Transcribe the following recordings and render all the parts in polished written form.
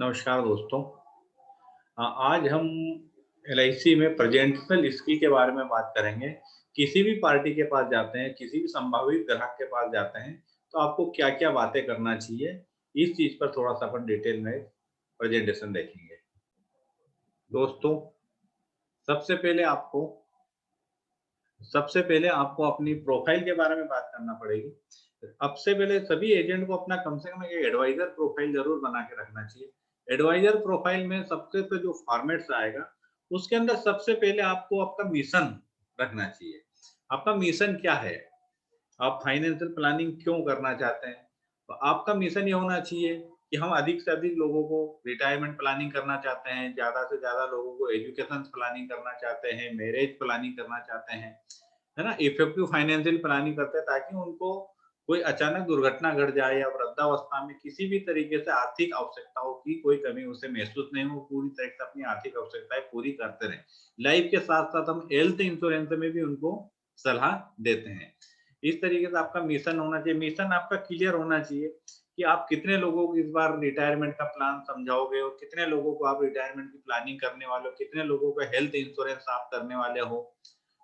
नमस्कार दोस्तों। आज हम एलआईसी में प्रेजेंटेशनल स्किल के बारे में बात करेंगे। किसी भी पार्टी के पास जाते हैं, किसी भी संभावित ग्राहक के पास जाते हैं, तो आपको क्या-क्या बातें करना चाहिए, इस चीज़ पर थोड़ा-सा अपन डिटेल में प्रेजेंटेशन देखेंगे। दोस्तों, सबसे पहले आपको सबसे पहले आपको अपनी प्रोफ़ाइल के बारे में बात करना पड़ेगी। अब से पहले सभी एजेंट को अपना कम से कम एक एडवाइज़र प्रोफ़ाइल ज़रूर बना के रखना चाहिए। एडवाइज़र प्रोफ़ाइल में सबसे पे जो फ़ॉर्मेट्स आएगा, उसके अंदर सबसे पहले आपको आपका मिशन रखना चाहिए। आपका मिशन क्या है? आप फाइनेंशियल प्लानिंग क्यों करना चाहते हैं? तो आपका मिशन ये होना चाहिए कि हम अधिक से अधिक लोगों को रिटायरमेंट प्लानिंग करना चाहते हैं, ज़्यादा से ज़्यादा लोगों को एजुकेशन प्लानिंग करना चाहते हैं, मैरिज प्लानिंग करना चाहते हैं। है ना? इफेक्टिव फाइनेंशियल प्लानिंग करते हैं ताकि उनको कोई अचानक दुर्घटना घट जाए या वृद्धावस्था में किसी भी तरीके से आर्थिक आवश्यकताओं की कोई कमी उसे महसूस नहीं हो, पूरी तरह से अपनी आर्थिक आवश्यकताएँ पूरी करते रहें। लाइफ के साथ-साथ हम हेल्थ इंश्योरेंस में भी उनको सलाह देते हैं। इस तरीके से आपका मिशन होना चाहिए, मिशन आपका क्लियर होना चाहिए कि आप कितने लोगों को इस बार रिटायरमेंट का प्लान समझाओगे और कितने लोगों को आप रिटायरमेंट की प्लानिंग करने वाले हो, कितने लोगों को हेल्थ इंश्योरेंस आप करने वाले हो।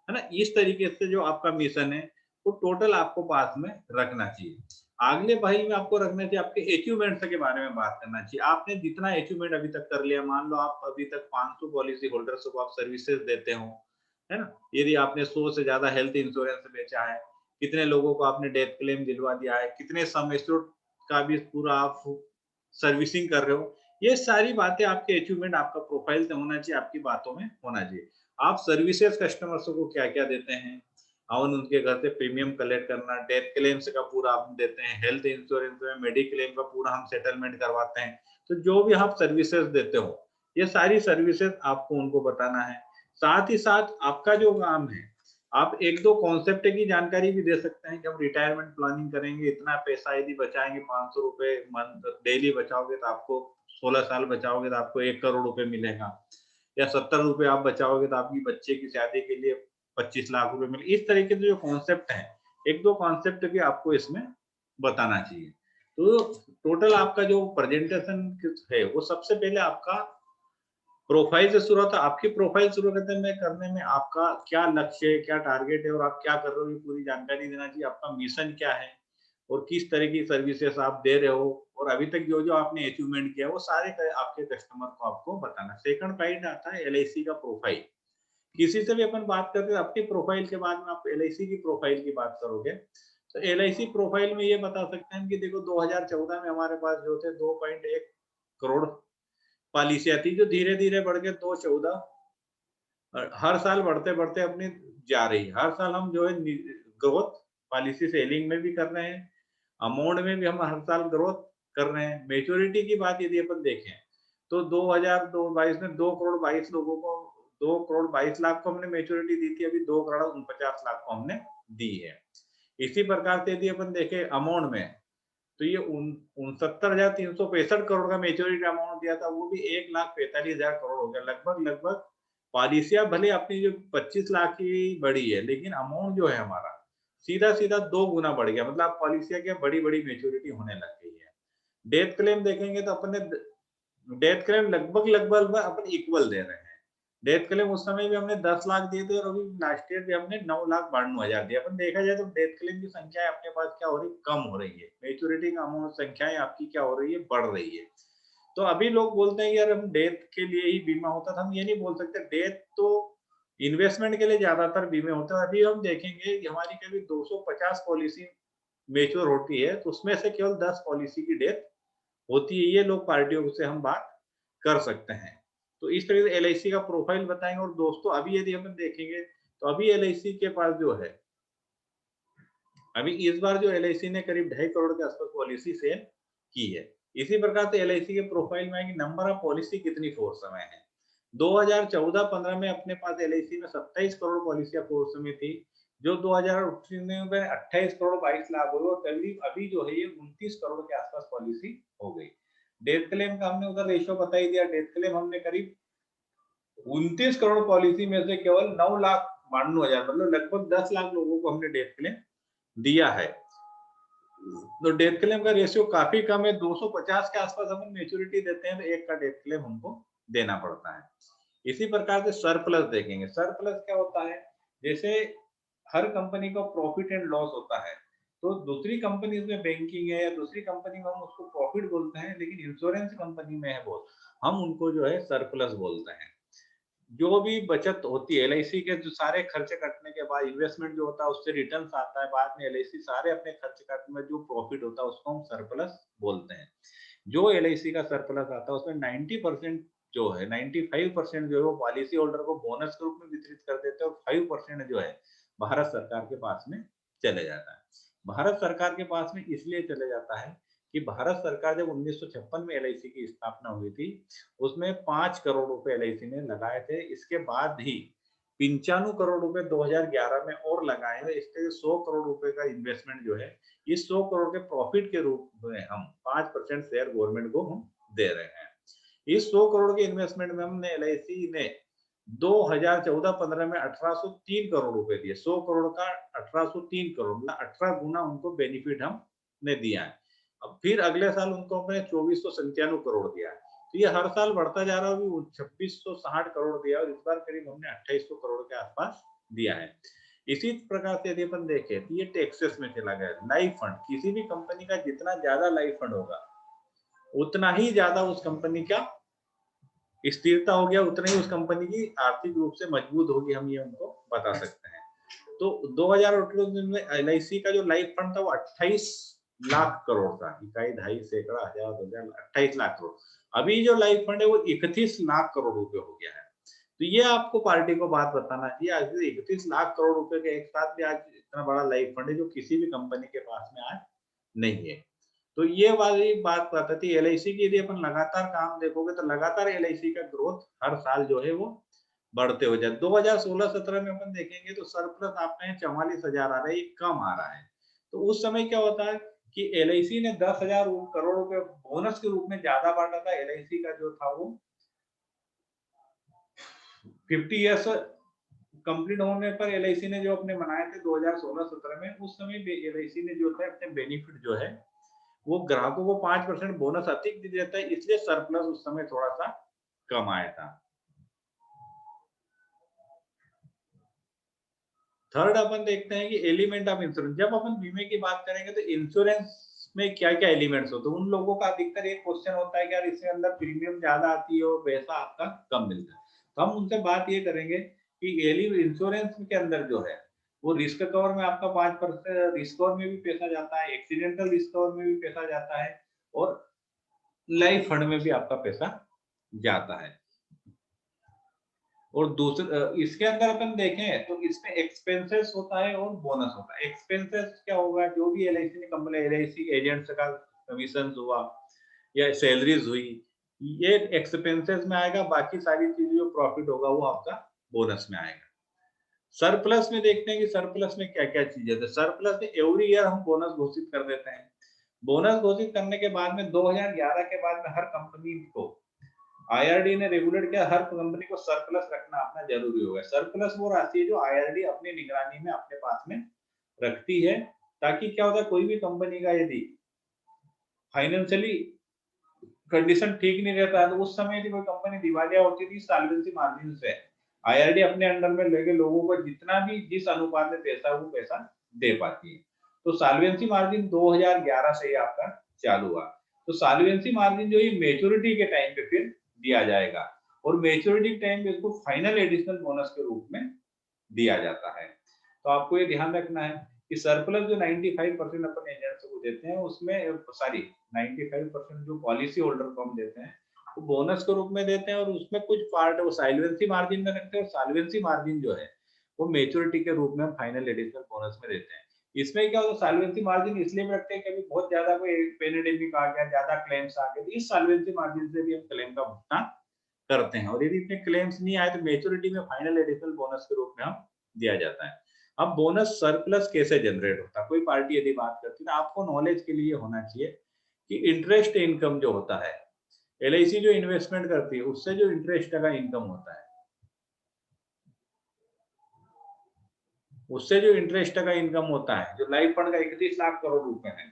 है ना? इस तरीके से जो आपका मिशन है, वो टोटल आपको पास में रखना चाहिए। अगले फाइल में आपको रखना चाहिए आपके अचीवमेंट्स के बारे में बात करना चाहिए। आपने जितना अचीवमेंट अभी तक कर लिया, मान लो आप अभी तक 500 पॉलिसी होल्डर्स को आप सर्विसेज़ देते हो, है ना? यदि आपने 100 से ज़्यादा हेल्थ इंश्योरेंस बेचा है, कितने लोगों को आपने डेथ क्लेम दिलवा दिया है, कितने सम एश्योर्ड का भी पूरा आप सर्विसिंग कर रहे हो, ये सारी बातें आपके अचीवमेंट आपका प्रोफाइल से होना चाहिए, आपकी बातों में होना चाहिए। आप सर्विसेज़ कस्टमर्स को क्या-क्या देते हैं? और उनके घर से प्रीमियम कलेक्ट करना, डेथ क्लेम्स का पूरा आप देते हैं, हेल्थ इंश्योरेंस में मेडिक्लेम का पूरा हम सेटलमेंट करवाते हैं। तो जो भी आप सर्विसेज़ देते हो, ये सारी सर्विसेज़ आपको उनको बताना है। साथ ही साथ आपका जो काम है, आप 1-2 कॉन्सेप्ट की जानकारी भी दे सकते हैं कि हम रिटायरमेंट प्लानिंग करेंगे, इतना पैसा यदि बचाएँगे ₹500 मंथ डेली बचाओगे तो आपको 16 साल बचाओगे तो आपको 1 करोड़ रुपए मिलेगा। या ₹70 आप बचाओगे तो आपकी बच्चे की शादी के लिए 25 लाख रुपए मिले। इस तरीके से जो कॉन्सेप्ट हैं, 1-2 कॉन्सेप्ट भी आपको इसमें बताना चाहिए। तो टोटल आपका जो प्रेजेंटेशन है, वो सबसे पहले आपका प्रोफाइल से शुरू होता है। आपकी प्रोफाइल शुरू करने में आपका क्या लक्ष्य है, क्या टारगेट है और आप क्या कर रहे हो, ये पूरी जानकारी देना चाहिए। आपका मिशन क्या है और किस तरह की सर्विसेज़ आप दे रहे हो और अभी तक जो-जो आपने अचीवमेंट किया है, वो सारे क आपके कस्टमर को आपको बताना है। सेकंड पॉइंट आता है एलआईसी का प्रोफाइल। किसी से भी अपन बात करते हैं, अपनी प्रोफाइल के बाद में आप एलआईसी की प्रोफाइल की बात करोगे, तो एलआईसी प्रोफाइल में ये बता सकते हैं कि देखो 2014 में हमारे पास जो थे 2.1 करोड़ पॉलिसियाँ थी, जो धीरे-धीरे बढ़ के 214 हर साल बढ़ते-बढ़ते अपनी जा रही है। हर साल हम जो है ग्रोथ पॉलिसी सेलिंग में भी कर रहे हैं, अमाउंट में भी हम हर साल ग्रोथ कर रहे हैं। मैच्योरिटी की बात यदि अपन देखें, तो 2022 में 2 करोड़ 22 लोगों को 2 करोड़ 22 लाख को हमने मैच्योरिटी दी थी, अभी 2 करोड़ 49 लाख को हमने दी है। इसी प्रकार से यदि अपन देखें अमाउंट में, तो ये उन 69,365 करोड़ का मैच्योरिटी अमाउंट दिया था, वो भी 1,45,000 करोड़ हो गया। लगभग-लगभग पॉलिसियाँ भले अपनी जो 25 लाख की बढ़ी है, लेकिन अमाउंट जो है हमारा, सीधा-सीधा 2 गुना बढ़ गया। मतलब पॉलिसियाँ क्या बड़ी-बड़ी मैच्योरिटी होने लग गई है। डेथ क्लेम देखेंगे तो अपने द डेथ क्लेम लगभग-लगभग में अपन इक्वल दे रहे हैं। डेथ क्लेम उस समय भी हमने 10 लाख दिए थे और अभी लास्ट ईयर भी हमने 9,92,000 दिए। अपन देखा जाए तो डेथ क्लेम की संख्याएँ अपने पास क्या हो रही है, कम हो रही है। मैच्योरिटी का अमाउंट संख्याएँ आपकी क्या हो रही है, बढ़ रही है। तो अभी लोग बोलते हैं यार हम डेथ के लिए ही बीमा होता था, हम ये नहीं बोल सकते। डेथ तो इन्वेस्टमेंट के लिए ज़्यादातर बीमे होते हैं। अभी हम देखेंगे कि हमारी करीब 250 पॉलिसी मैच्योर होती है, तो उसमें से केवल 10 पॉलिसी की डेथ होती है। ये लोग पार्टियों से हम बात कर सकते हैं। तो इस तरह से एलआईसी का प्रोफाइल बताएँगे और दोस्तों अभी यदि हम देखेंगे, तो अभी एलआईसी के पास जो है, अभी इस बार जो एलआईसी ने करीब 2.5 करोड़ के आसपास पॉलिसी सेल की है। इसी प्रकार से एलआईसी के प्रोफाइल में आएगी नंबर ऑफ पॉलिसी कितनी फोर्स में है। 2014-15 में अपने पास एलआईसी में 27 करोड़ पॉलिसियाँ फोर्स में थी, जो 2019 में 28 करोड़ 22 लाख हो गई और करीब अभी जो है ये 29 करोड़ के आसपास पॉलिसी हो गई। डेथ क्लेम का हमने उधर रेशियो बता ही दिया। डेथ क्लेम हमने करीब 29 करोड़ पॉलिसी में से केवल 9,92,000 मतलब लगभग 10 लाख लोगों को हमने डेथ क्लेम दिया है। तो डेथ क्लेम का रेशियो काफी कम है, 250 के आसपास अपन मैच्योरिटी देते हैं तो एक का डेथ क्लेम हमको देना पड़ता है। इसी प्रकार से सरप्लस देखेंगे। सरप्लस क्या होता है, जैसे हर कंपनी का प्रॉफिट एंड लॉस होता है, तो दूसरी कंपनी में बैंकिंग है या दूसरी कंपनी में हम उसको प्रॉफिट बोलते हैं, लेकिन इंश्योरेंस कंपनी में है वो, हम उनको जो है सरप्लस बोलते हैं। जो भी बचत होती है एलआईसी के, जो सारे खर्चे कटने के बाद इन्वेस्टमेंट जो होता है उससे रिटर्न्स आता है, बाद में एलआईसी सारे अपने खर्च काटने में जो प्रॉफिट होता है उसको हम सरप्लस बोलते हैं। जो एलआईसी का सरप्लस आता है उसमें 90% जो है, 95% जो है वो पॉलिसी होल्डर को बोनस के रूप में वितरित कर देते हैं और 5% जो है भारत सरकार के पास में चले जाता है। भारत सरकार के पास में इसलिए चले जाता है कि भारत सरकार जब 1956 में एलआईसी की स्थापना हुई थी, उसमें 5 करोड़ रुपए एलआईसी ने लगाए थे। इसके बाद ही 95 करोड़ रुपए 2011 में और लगाए हैं। इसके 100 करोड़ रुपए का इन्वेस्टमेंट जो है, इस 100 करोड़ के प्रॉफिट के रूप में हम 5% शेयर गवर्नमेंट को हम दे रहे हैं। इस 100 करोड़ के इन्वेस्टमेंट में हमने एलआईसी ने 2014-15 में 1803 करोड़ रुपए दिए। 100 करोड़ का 1803 करोड़, मतलब 18 गुना उनको बेनिफिट हमने दिया है। अब फिर अगले साल उनको हमने 2497 करोड़ दिया है। तो ये हर साल बढ़ता जा रहा है, अभी 2660 करोड़ दिया और इस बार करीब हमने 2800 करोड़ के आसपास दिया है। इसी प्रकार से यदि अपन देखें तो ये टैक्सेस में चला गया। लाइफ फंड, किसी भी कंपनी का जितना ज्यादा लाइफ फंड होगा उतना ही ज्यादा उस कंपनी का स्थिरता हो गया, उतना ही उस कंपनी की आर्थिक रूप से मजबूत होगी, हम ये उनको बता सकते हैं। तो 2018 में एलआईसी का जो लाइफ फंड था वो 28 लाख करोड़ था। इकाई, ढाई, सैकड़ा, हजार, 28 लाख करोड़। अभी जो लाइफ फंड है वो 31 लाख करोड़ रुपए हो गया है। तो ये आपको पार्टी को बात बताना चाहिए, आज 31 लाख करोड़ रुपए के एक साथ भी आज इतना बड़ा लाइफ फंड है जो किसी भी कंपनी के पास में आज नहीं है। तो ये वाली बात बताती है एलआईसी की। यदि अपन लगातार काम देखोगे तो लगातार एलआईसी का ग्रोथ हर साल जो है वो बढ़ते हो जाए। 2016-17 में अपन देखेंगे तो सरप्लस आपका 44,000 आ रहा है, ये कम आ रहा है। तो उस समय क्या होता है कि एलआईसी ने 10,000 करोड़ रुपए बोनस के रूप में ज्यादा बांटा था। एलआईसी का जो था वो 50 ईयर्स कंप्लीट होने पर एलआईसी ने जो अपने मनाए थे 2016-17 में, उस समय एलआईसी ने जो था अपने बेनिफिट जो है वो ग्राहकों को 5% बोनस अधिक दे देता है, इसलिए सरप्लस उस समय थोड़ा सा कम आया था। थर्ड अपन देखते हैं कि एलिमेंट ऑफ इंश्योरेंस। जब अपन बीमे की बात करेंगे तो इंश्योरेंस में क्या क्या एलिमेंट्स होते हैं, उन लोगों का अधिकतर एक क्वेश्चन होता है कि यार इसके अंदर प्रीमियम ज्यादा आती है और पैसा आपका कम मिलता है। तो हम उनसे बात ये करेंगे कि इंश्योरेंस के अंदर जो है वो रिस्क कवर में आपका 5% रिस्क कवर में भी पैसा जाता है, एक्सीडेंटल रिस्क कवर में भी पैसा जाता है और लाइफ फंड में भी आपका पैसा जाता है। और दूसरे इसके अंदर अपन देखें तो इसमें एक्सपेंसेस होता है और बोनस होता है। एक्सपेंसेस क्या होगा, जो भी एलआईसी ने कंपनी, एलआईसी एजेंट्स का कमीशन हुआ या सैलरीज हुई, ये एक्सपेंसेस में आएगा। बाकी सारी चीजें जो प्रॉफिट होगा वो आपका बोनस में आएगा। सरप्लस में देखते हैं कि सरप्लस में क्या क्या चीजें थे। सरप्लस में एवरी ईयर हम बोनस घोषित कर देते हैं। बोनस घोषित करने के बाद में 2011 के बाद में हर कंपनी को आईआरडी ने रेगुलेट किया, हर कंपनी को सरप्लस रखना अपना जरूरी होगा। सरप्लस वो राशि है जो आईआरडी अपनी निगरानी में अपने पास में रखती है, ताकि क्या होता है कोई भी कंपनी का यदि फाइनेंशियली कंडीशन ठीक नहीं रहता है तो उस समय यदि कोई कंपनी दिवालिया होती थी, सॉल्वेंसी मार्जिन से आईआरडी अपने अंडर में लेके लोगों को जितना भी जिस अनुपात में पैसा वो पैसा दे पाती है। तो सॉल्वेंसी मार्जिन 2011 से ही आपका चालू हुआ। तो सॉल्वेंसी मार्जिन जो है मेच्योरिटी के टाइम पे फिर दिया जाएगा और मेच्योरिटी टाइम पे इसको फाइनल एडिशनल बोनस के रूप में दिया जाता है। तो आपको ये ध्यान रखना है कि सरप्लस जो 95% अपन एजेंट्स को देते हैं उसमें सॉरी 95% जो पॉलिसी होल्डर को हम देते हैं वो बोनस के रूप में देते हैं और उसमें कुछ पार्ट वो सॉल्वेंसी मार्जिन में रखते हैं और सॉल्वेंसी मार्जिन जो है वो मेच्योरिटी के रूप में हम फाइनल एडिशनल बोनस में देते हैं। इसमें क्या होता है सॉल्वेंसी मार्जिन इसलिए रखते हैं कि बहुत ज्यादा कोई पेंडेमिक आ गया, ज्यादा क्लेम्स आ गए, तो इस सॉल्वेंसी मार्जिन से भी हम क्लेम का भुगतान करते हैं। और यदि इतने क्लेम्स नहीं आए तो मेच्योरिटी में फाइनल एडिशनल बोनस के रूप में हम दिया जाता है। अब बोनस सरप्लस कैसे जनरेट होता है, कोई पार्टी यदि बात करती है तो आपको नॉलेज के लिए होना चाहिए कि इंटरेस्ट इनकम जो होता है, एलआईसी जो इन्वेस्टमेंट करती है उससे जो इंटरेस्ट का इनकम होता है, उससे जो इंटरेस्ट का इनकम होता है, जो लाइफ फंड का 31 लाख करोड़ रुपए है,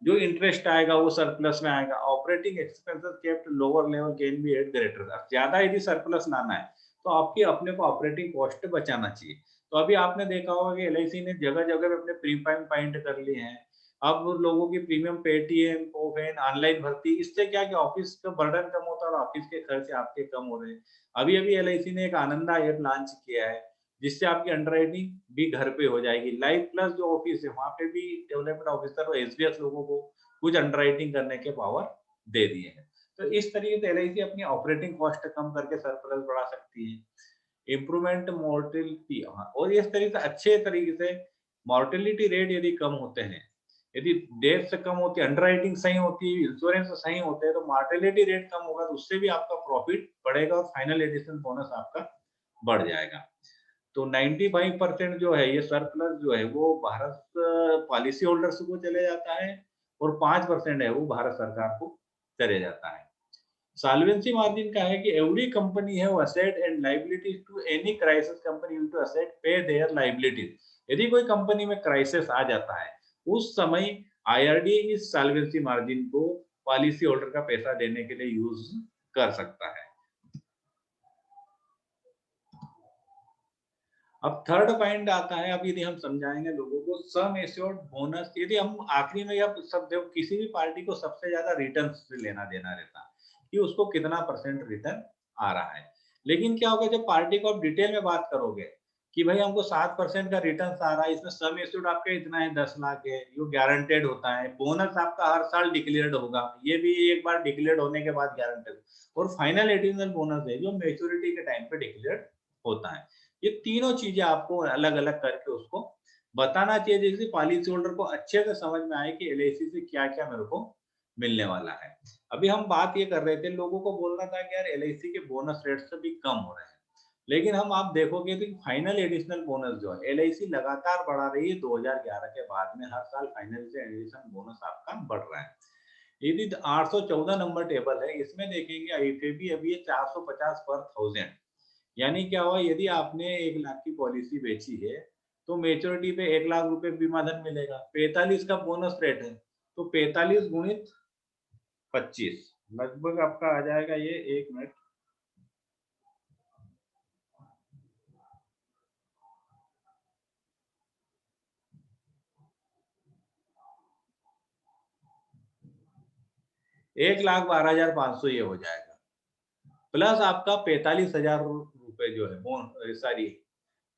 जो इंटरेस्ट आएगा वो सरप्लस में आएगा। Operating expenses kept lower level can be at greater. ज्यादा यदि सरप्लस लाना है तो आपकी अपने को ऑपरेटिंग कॉस्ट बचाना चाहिए। तो अभी आपने देखा होगा कि एलआईसी ने जगह जगह पे अपने प्रीमियम पॉइंट कर लिए हैं। अब लोगों की प्रीमियम पेटीएम ओवेन ऑनलाइन भर्ती, इससे क्या कि ऑफिस का बर्डन कम होता है और ऑफिस के खर्चे आपके कम हो रहे हैं। अभी अभी एलआईसी ने एक आनंदा ऐप लॉन्च किया है जिससे आपकी अंडरराइटिंग भी घर पे हो जाएगी। लाइफ प्लस जो ऑफिस है वहां पे भी डेवलपमेंट ऑफिसर और एसबीएस लोगों को कुछ अंडरराइटिंग करने के पावर दे दिए हैं। तो इस तरीके से एलआईसी अपनी ऑपरेटिंग कॉस्ट कम करके सरप्लस बढ़ा सकती है। इम्प्रूवमेंट मोर्टेलिटी, और इस तरीके से अच्छे तरीके से मोर्टेलिटी रेट यदि कम होते हैं, यदि डेथ से कम होती है, अंडरराइटिंग सही होती है, इंश्योरेंस सही होते हैं, तो मोर्टेलिटी रेट कम होगा तो उससे भी आपका प्रॉफिट बढ़ेगा और फाइनल एडिशन बोनस आपका बढ़ जाएगा। तो 95% जो है ये सरप्लस जो है वो भारत पॉलिसी होल्डर्स को चले जाता है और 5% है वो भारत सरकार को चले जाता है। सॉल्वेंसी मार्जिन का है कि every company have asset and liabilities to any crisis company will to asset pay their liabilities. यदि कोई कंपनी में क्राइसिस आ जाता है उस समय आईआरडी इस सॉल्वेंसी मार्जिन को पॉलिसी होल्डर का पैसा देने के लिए यूज कर सकता है। अब थर्ड पॉइंट आता है, अब यदि हम समझाएंगे लोगों को सम एश्योर्ड बोनस, यदि हम आखिरी में अब सब देखो किसी भी पार्टी को सबसे ज्यादा रिटर्न से लेना देना रहता है कि उसको कितना परसेंट रिटर्न आ रहा है। लेकिन क्या होगा जब पार्टी को आप डिटेल में बात करोगे कि भाई हमको 7% का रिटर्न आ रहा है, इसमें सम एश्योर्ड आपका इतना है 10 लाख है, ये गारंटेड होता है, बोनस आपका हर साल डिक्लेयर्ड होगा, ये भी एक बार डिक्लेयर्ड होने के बाद गारंटेड, और फाइनल एडिशनल बोनस है जो मेच्योरिटी के टाइम पे डिक्लेयर्ड होता है। ये तीनों चीजें आपको अलग अलग करके उसको बताना चाहिए जिससे पॉलिसी होल्डर को अच्छे से समझ में आए कि एलआईसी से क्या क्या मेरे को मिलने वाला है। अभी हम बात ये कर रहे थे, लोगों को बोलना था कि यार एलआईसी के बोनस रेट से भी कम हो रहे हैं, लेकिन हम आप देखोगे तो फाइनल एडिशनल बोनस जो है एलआईसी लगातार बढ़ा रही है। 2011 के बाद में हर साल फाइनल से एडिशनल बोनस आपका बढ़ रहा है। यदि 814 नंबर टेबल है इसमें देखेंगे आईफएबी अभी 450 पर थाउजेंड, यानी क्या हुआ यदि आपने 1 लाख की पॉलिसी बेची है तो मेच्योरिटी पे 1 लाख रुपए बीमा धन मिलेगा, 45 का बोनस रेट है तो 45 गुणित 25 लगभग आपका आ जाएगा ये, 1 मिनट, 1,12,500 ये हो जाएगा, प्लस आपका 45,000 रुपए जो है सॉरी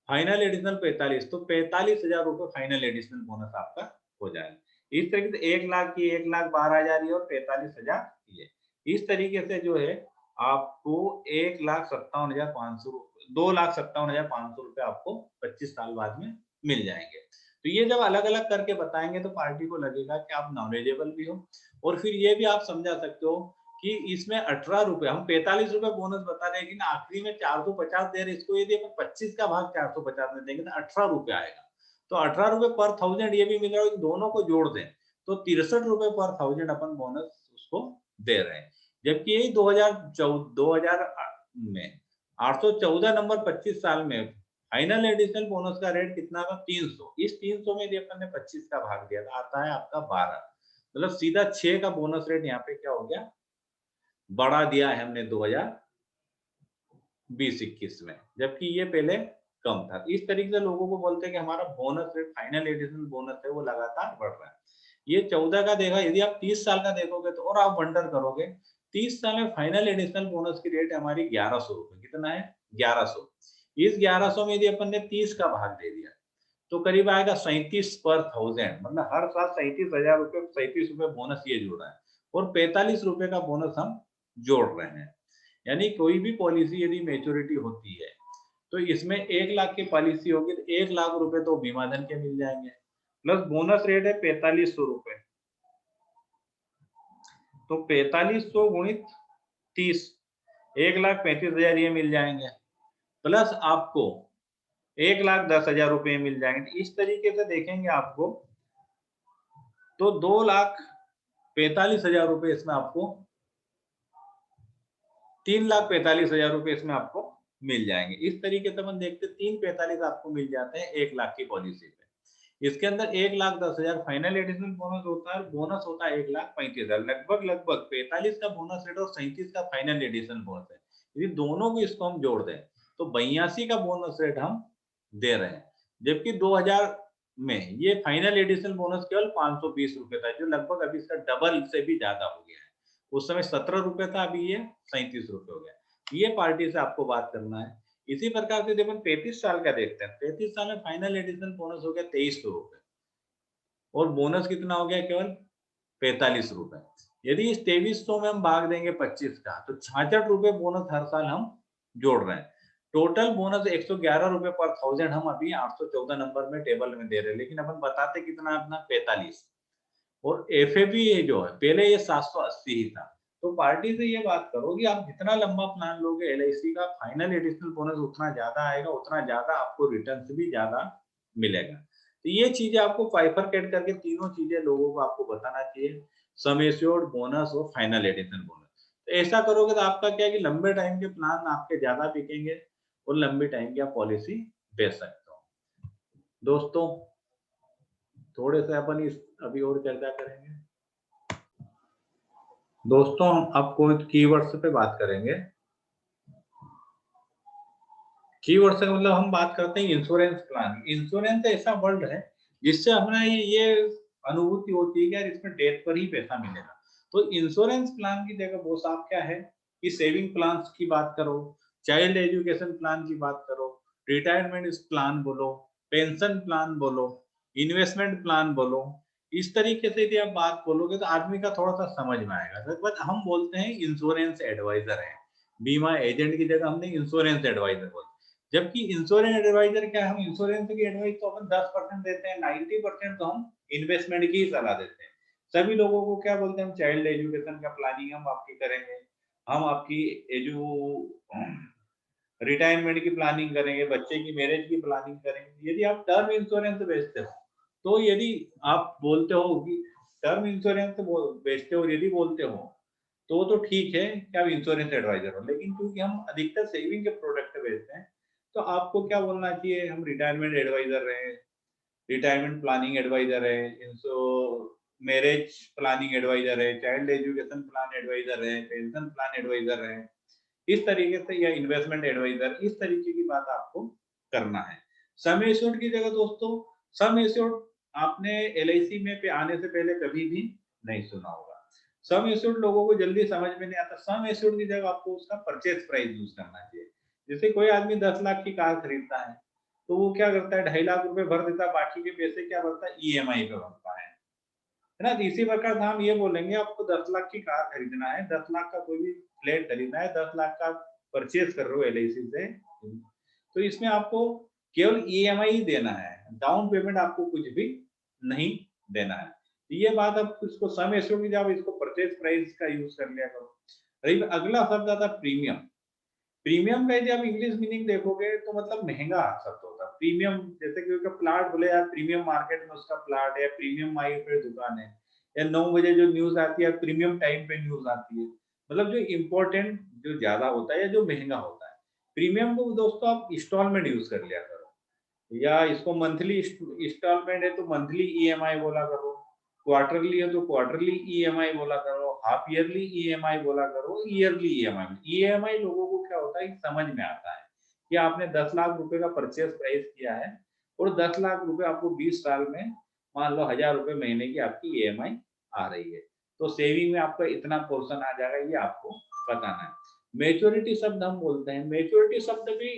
फाइनल एडिशनल 45, तो 45,000 रुपए फाइनल एडिशनल बोनस आपका हो जाएगा। इस तरीके से 1 लाख की 1,12,000 ये और 45,000 ये, इस तरीके से जो है आपको 1,57,500 2,57,500 रुपए आपको 25 साल बाद में मिल जाएंगे। तो ये जब अलग अलग करके बताएंगे तो पार्टी को लगेगा कि आप नॉलेजेबल भी हो, और फिर ये भी आप समझा सकते हो कि इसमें 18 रुपए, हम 45 रुपए बोनस बता रहे हैं लेकिन आखिरी में 450 दे रहे, इसको यदि अपन 25 का भाग 450 में देंगे तो 18 रुपए आएगा। तो 18 रुपए पर थाउजेंड ये भी मिल रहा है, दोनों को जोड़ दें तो 63 रुपए पर थाउजेंड अपन बोनस उसको दे रहे हैं। जबकि यही 2014 में 814 नंबर 25 साल में फाइनल एडिशनल बोनस का रेट कितना था, 300। इस 300 में यदि अपन ने 25 का भाग दिया तो आता है आपका 12, मतलब सीधा 6 का बोनस रेट यहाँ पे क्या हो गया, बढ़ा दिया है हमने 2020-21 में, जबकि ये पहले कम था। इस तरीके से लोगों को बोलते हैं कि हमारा bonus rate final additional bonus है वो लगातार बढ़ रहा है। ये 14 का देखा, यदि आप 30 साल का देखोगे तो और आप वंडर करोगे, 30 साल में फाइनल एडिशनल बोनस की रेट हमारी 1100 रुपए, कितना है 1100। इस 1100 में यदि अपन ने 30 का भाग दे दिया तो करीब आएगा 37 पर थाउजेंड, मतलब हर साल 37,000 रुपए 37 रुपए बोनस ये जोड़ रहा है और 45 रुपए का बोनस हम जोड़ रहे हैं। यानी कोई भी पॉलिसी यदि मेच्योरिटी होती है तो इसमें 1 लाख की पॉलिसी होगी तो 1 लाख रुपए तो बीमा धन के मिल जाएंगे, प्लस बोनस रेट है 4500 रुपए, तो 4500 गुणित 30, 1,35,000 ये मिल जाएंगे, प्लस आपको 1,10,000 रुपए मिल जाएंगे। तो इस तरीके से देखेंगे आपको तो 2,45,000 रुपए इसमें आपको 3,45,000 रुपए इसमें आपको मिल जाएंगे। इस तरीके से अपन देखते 3,45 आपको मिल जाते हैं 1 लाख की पॉलिसी पे। इसके अंदर 1,10,000 फाइनल एडिशनल बोनस होता है, बोनस होता है 1,35,000, लगभग 45 का बोनस रेट और 37 का फाइनल एडिशनल बोनस है। यदि दोनों को इसको हम जोड़ दें तो 82 का बोनस रेट हम दे रहे हैं, जबकि 2000 में ये फाइनल एडिशनल बोनस केवल 520 रुपए था, जो लगभग अभी इसका डबल से भी ज्यादा हो गया है। उस समय 17 रुपए था, अभी ये 37 रुपए हो गया। ये पार्टी से आपको बात करना है। इसी प्रकार से जब हम 33 साल का देखते हैं, 33 साल में फाइनल एडिशनल बोनस हो गया 2300 रुपए और बोनस कितना हो गया, केवल 45 रुपए। यदि इस 2300 में हम भाग देंगे 25 का, तो 66 रुपए बोनस हर साल हम जोड़ रहे हैं। टोटल बोनस 111 रुपए पर 1000 हम अभी 814 नंबर में टेबल में दे रहे हैं, लेकिन अपन बताते कितना अपना 45। और एफएबी ये जो है, पहले ये 780 ही था। तो पार्टी से ये बात करो कि आप जितना लंबा प्लान लोगे एलआईसी का, फाइनल एडिशनल बोनस उतना ज्यादा आएगा, उतना ज्यादा आपको रिटर्न भी ज्यादा मिलेगा। तो ये चीजें आपको बाइफरकेट करके तीनों चीजें लोगों को आपको बताना चाहिए, सम एश्योर्ड, बोनस और फाइनल एडिशनल बोनस। तो ऐसा करोगे तो आपका क्या है कि लंबे टाइम के प्लान आपके ज्यादा बिकेंगे और लंबे टाइम की आप पॉलिसी बेच सकते हो। दोस्तों, थोड़े से अपन इस अभी और चर्चा करेंगे। दोस्तों, हम अब कोई कीवर्ड्स पे बात करेंगे। कीवर्ड से मतलब हम बात करते हैं इंश्योरेंस प्लान। इंश्योरेंस ऐसा वर्ड है जिससे हमें ये अनुभूति होती है कि यार इसमें डेथ पर ही पैसा मिलेगा। तो इंश्योरेंस प्लान की जगह वो साफ क्या है कि सेविंग प्लान की बात करो, चाइल्ड एजुकेशन प्लान की बात करो, रिटायरमेंट प्लान बोलो, पेंशन प्लान बोलो, इन्वेस्टमेंट प्लान बोलो, इस तरीके से यदि आप बात बोलोगे तो आदमी का थोड़ा सा समझ में आएगा। बट हम बोलते हैं इंश्योरेंस एडवाइजर है, बीमा एजेंट की जगह हमने इंश्योरेंस एडवाइजर बोलते हैं। जबकि इंश्योरेंस एडवाइजर क्या है, हम इंश्योरेंस की एडवाइस तो अपन 10% देते हैं, 90% तो हम इन्वेस्टमेंट की ही सलाह देते हैं। सभी लोगों को क्या बोलते हैं, हम चाइल्ड एजुकेशन का प्लानिंग हम आपकी करेंगे, हम आपकी रिटायरमेंट की प्लानिंग करेंगे, बच्चे की मैरिज की प्लानिंग करेंगे। यदि आप टर्म इंश्योरेंस बेचते हो, तो यदि आप बोलते हो कि टर्म इंश्योरेंस बेचते हो, यदि बोलते हो तो ठीक है कि आप इंश्योरेंस एडवाइजर हो। लेकिन क्योंकि हम अधिकतर सेविंग के प्रोडक्ट बेचते हैं, तो आपको क्या बोलना चाहिए, हम रिटायरमेंट एडवाइजर रहे, रिटायरमेंट प्लानिंग एडवाइजर है, इनसो मैरिज प्लानिंग एडवाइजर है, चाइल्ड एजुकेशन प्लान एडवाइजर है, पेंशन प्लान एडवाइजर है, इस तरीके से, या इन्वेस्टमेंट एडवाइजर, इस तरीके की बात आपको करना है। सम एश्योर्ड की जगह दोस्तों, सम एश्योर्ड आपने एलआईसी में पे आने से पहले कभी भी नहीं सुना होगा। सम एश्योर्ड लोगों को जल्दी समझ में नहीं आता। सम एश्योर्ड की जगह आपको उसका परचेज प्राइस यूज करना चाहिए। जैसे कोई आदमी 10 लाख की कार खरीदता है, तो वो क्या करता है, 2.5 लाख रुपए भर देता है, बाकी के पैसे क्या भरता है, ईएमआई पे भरता है ना। तो इसी प्रकार से हम ये बोलेंगे, आपको 10 लाख की कार खरीदना है, 10 लाख का कोई भी फ्लैट खरीदना है, 10 लाख का परचेज कर रहे हो एलआईसी से, तो इसमें आपको केवल ईएमआई ही देना है, डाउन पेमेंट आपको कुछ भी नहीं देना है। तो ये बात अब इसको सम एश्योर्ड की जब इसको परचेज प्राइस का यूज कर लिया करो। रही अगला शब्द आता है प्रीमियम। प्रीमियम का यदि आप इंग्लिश मीनिंग देखोगे तो मतलब महंगा शब्द होता है प्रीमियम। जैसे कि उसका प्लाट बोले यार, प्रीमियम मार्केट में उसका प्लाट है, प्रीमियम माइल पे दुकान है, या 9 बजे जो न्यूज आती है प्रीमियम टाइम पे न्यूज आती है, मतलब जो इम्पोर्टेंट, जो ज्यादा होता है या जो महंगा होता है। प्रीमियम को दोस्तों आप इंस्टॉलमेंट यूज कर लिया करो, या इसको मंथली इंस्टॉलमेंट है तो मंथली ईएमआई बोला करो, क्वार्टरली है तो क्वार्टरली ईएमआई बोला करो, हाफ ईयरली ईएमआई बोला करो, ईयरली ईएमआई। ईएमआई लोगों को क्या होता है कि समझ में आता है कि आपने 10 लाख रुपए का परचेज प्राइस किया है और 10 लाख रुपए आपको 20 साल में मान लो 1000 रुपए महीने की आपकी ईएमआई आ रही है, तो सेविंग में आपका इतना पोर्शन आ जाएगा, ये आपको बताना है। मेच्योरिटी शब्द हम बोलते हैं, मेच्योरिटी शब्द भी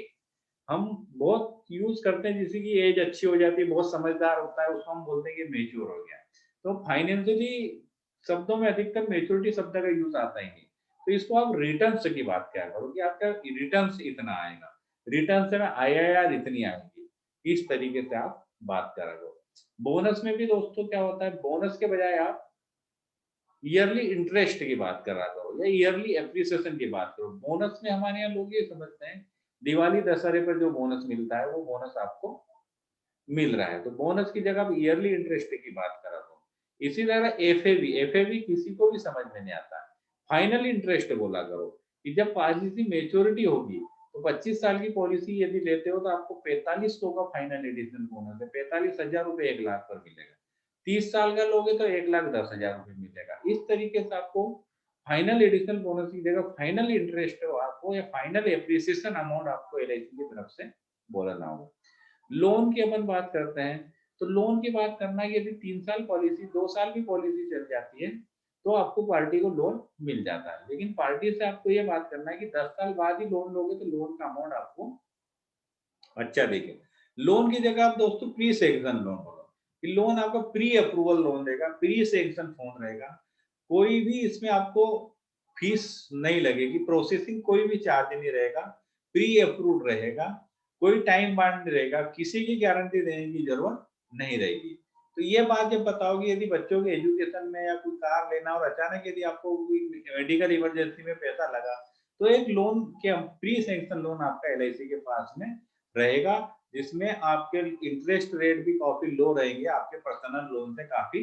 हम बहुत यूज करते हैं, जिसकी की एज अच्छी हो जाती है, बहुत समझदार होता है, उसको हम बोलते हैं कि मेच्योर हो गया। तो फाइनेंशियली शब्दों में अधिकतर मेच्योरिटी शब्द का यूज आता ही नहीं। तो इसको आप रिटर्न्स की बात क्या करो कि आपका रिटर्न्स इतना आएगा, रिटर्न से आईआरआर इतनी आएगी, इस तरीके से आप बात करोगे। बोनस में भी दोस्तों क्या होता है, बोनस के बजाय आप ईयरली इंटरेस्ट की बात करा करो या ईयरली एप्रिसिएशन की बात करो। बोनस में हमारे यहाँ लोग ये समझते हैं दिवाली दशहरे पर जो बोनस मिलता है वो बोनस आपको मिल रहा है, तो बोनस की जगह आप ईयरली इंटरेस्ट की बात करा दो। इसी तरह एफएबी, एफएबी किसी को भी समझ में नहीं आता। फाइनल इंटरेस्ट बोला करो कि जब पॉलिसी मेच्योरिटी होगी तो 25 साल की पॉलिसी यदि लेते हो तो आपको 4500 का फाइनल एडिशनल बोनस है, 45,000 रुपए 1 लाख पर मिलेगा। 30 साल का लोगे तो 1,10,000 रुपए मिलेगा। इस तरीके से आपको फाइनल एडिशनल बोनस मिलेगा, फाइनल इंटरेस्ट आपको या फाइनल एप्रिसिएशन अमाउंट आपको एलआईसी की तरफ से बोलना होगा। लोन की अपन बात करते हैं, तो लोन की बात करना है, यदि 3 साल पॉलिसी 2 साल की पॉलिसी चल जाती है, तो आपको पार्टी को लोन मिल जाता है। लेकिन पार्टी से आपको ये बात करना है कि 10 साल बाद ही लोन लोगे तो लोन का अमाउंट आपको अच्छा देंगे। लोन की जगह आप दोस्तों प्री सैंक्शन लोन बोलो कि लोन आपका प्री अप्रूवल लोन देगा, प्री सैंक्शन फोन रहेगा। कोई भी इसमें आपको फीस नहीं लगेगी, प्रोसेसिंग कोई भी चार्ज नहीं रहेगा, प्री अप्रूव्ड रहेगा, कोई टाइम बाउंड नहीं रहेगा, किसी की गारंटी देने की जरूरत नहीं रहेगी। तो ये बात जब बताओगे, यदि बच्चों के एजुकेशन में या कोई कार लेना और अचानक यदि आपको कोई मेडिकल इमरजेंसी में पैसा लगा, तो एक लोन के प्री सैंक्शन लोन आपका एलआईसी के पास में रहेगा, जिसमें आपके इंटरेस्ट रेट भी काफी लो रहेंगे, आपके पर्सनल लोन से काफी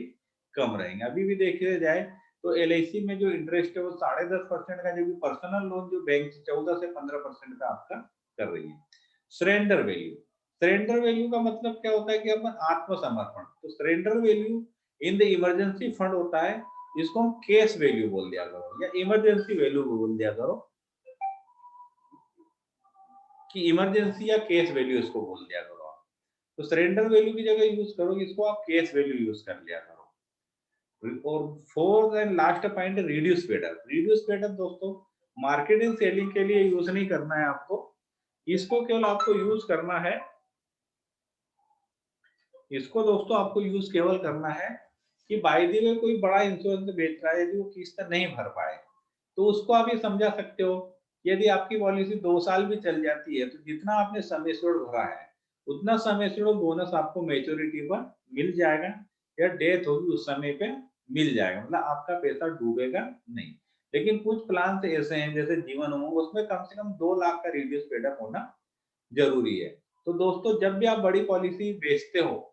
कम रहेंगे। अभी भी देखा जाए तो एलआईसी में जो इंटरेस्ट है वो 10.5% का, जबकि पर्सनल लोन जो बैंक 14 से 15% का आपका कर रही है। सरेंडर वैल्यू, सरेंडर वैल्यू का मतलब क्या होता है कि अपन आत्मसमर्पण, तो surrender value in the emergency fund होता है, इसको हम केस वैल्यू बोल दिया करो या इमरजेंसी वैल्यू बोल दिया करो, कि इमरजेंसी या केस वैल्यू इसको बोल दिया करो आप। तो सरेंडर वैल्यू की जगह यूज करोगे इसको आप केस वैल्यू यूज कर लिया करो। और fourth and last point reduce paid up. Reduce paid up दोस्तों मार्केटिंग सेलिंग के लिए यूज नहीं करना है आपको, इसको केवल आपको यूज करना है, इसको दोस्तों आपको यूज केवल करना है कि बाय द वे कोई बड़ा इंश्योरेंस बेच रहा है, यदि वो किस्त नहीं भर पाए तो उसको आप ये समझा सकते हो, यदि आपकी पॉलिसी 2 साल भी चल जाती है तो जितना आपने सम एश्योर्ड भरा है उतना सम एश्योर्ड बोनस आपको मैच्योरिटी पर मिल जाएगा, या डेथ होगी उस समय पे मिल जाएगा, मतलब आपका पैसा डूबेगा नहीं। लेकिन कुछ प्लान ऐसे हैं जैसे जीवन उमंग, उसमें कम से कम 2 लाख का रिड्यूस पेड अप होना जरूरी है। तो दोस्तों जब भी आप बड़ी पॉलिसी बेचते हो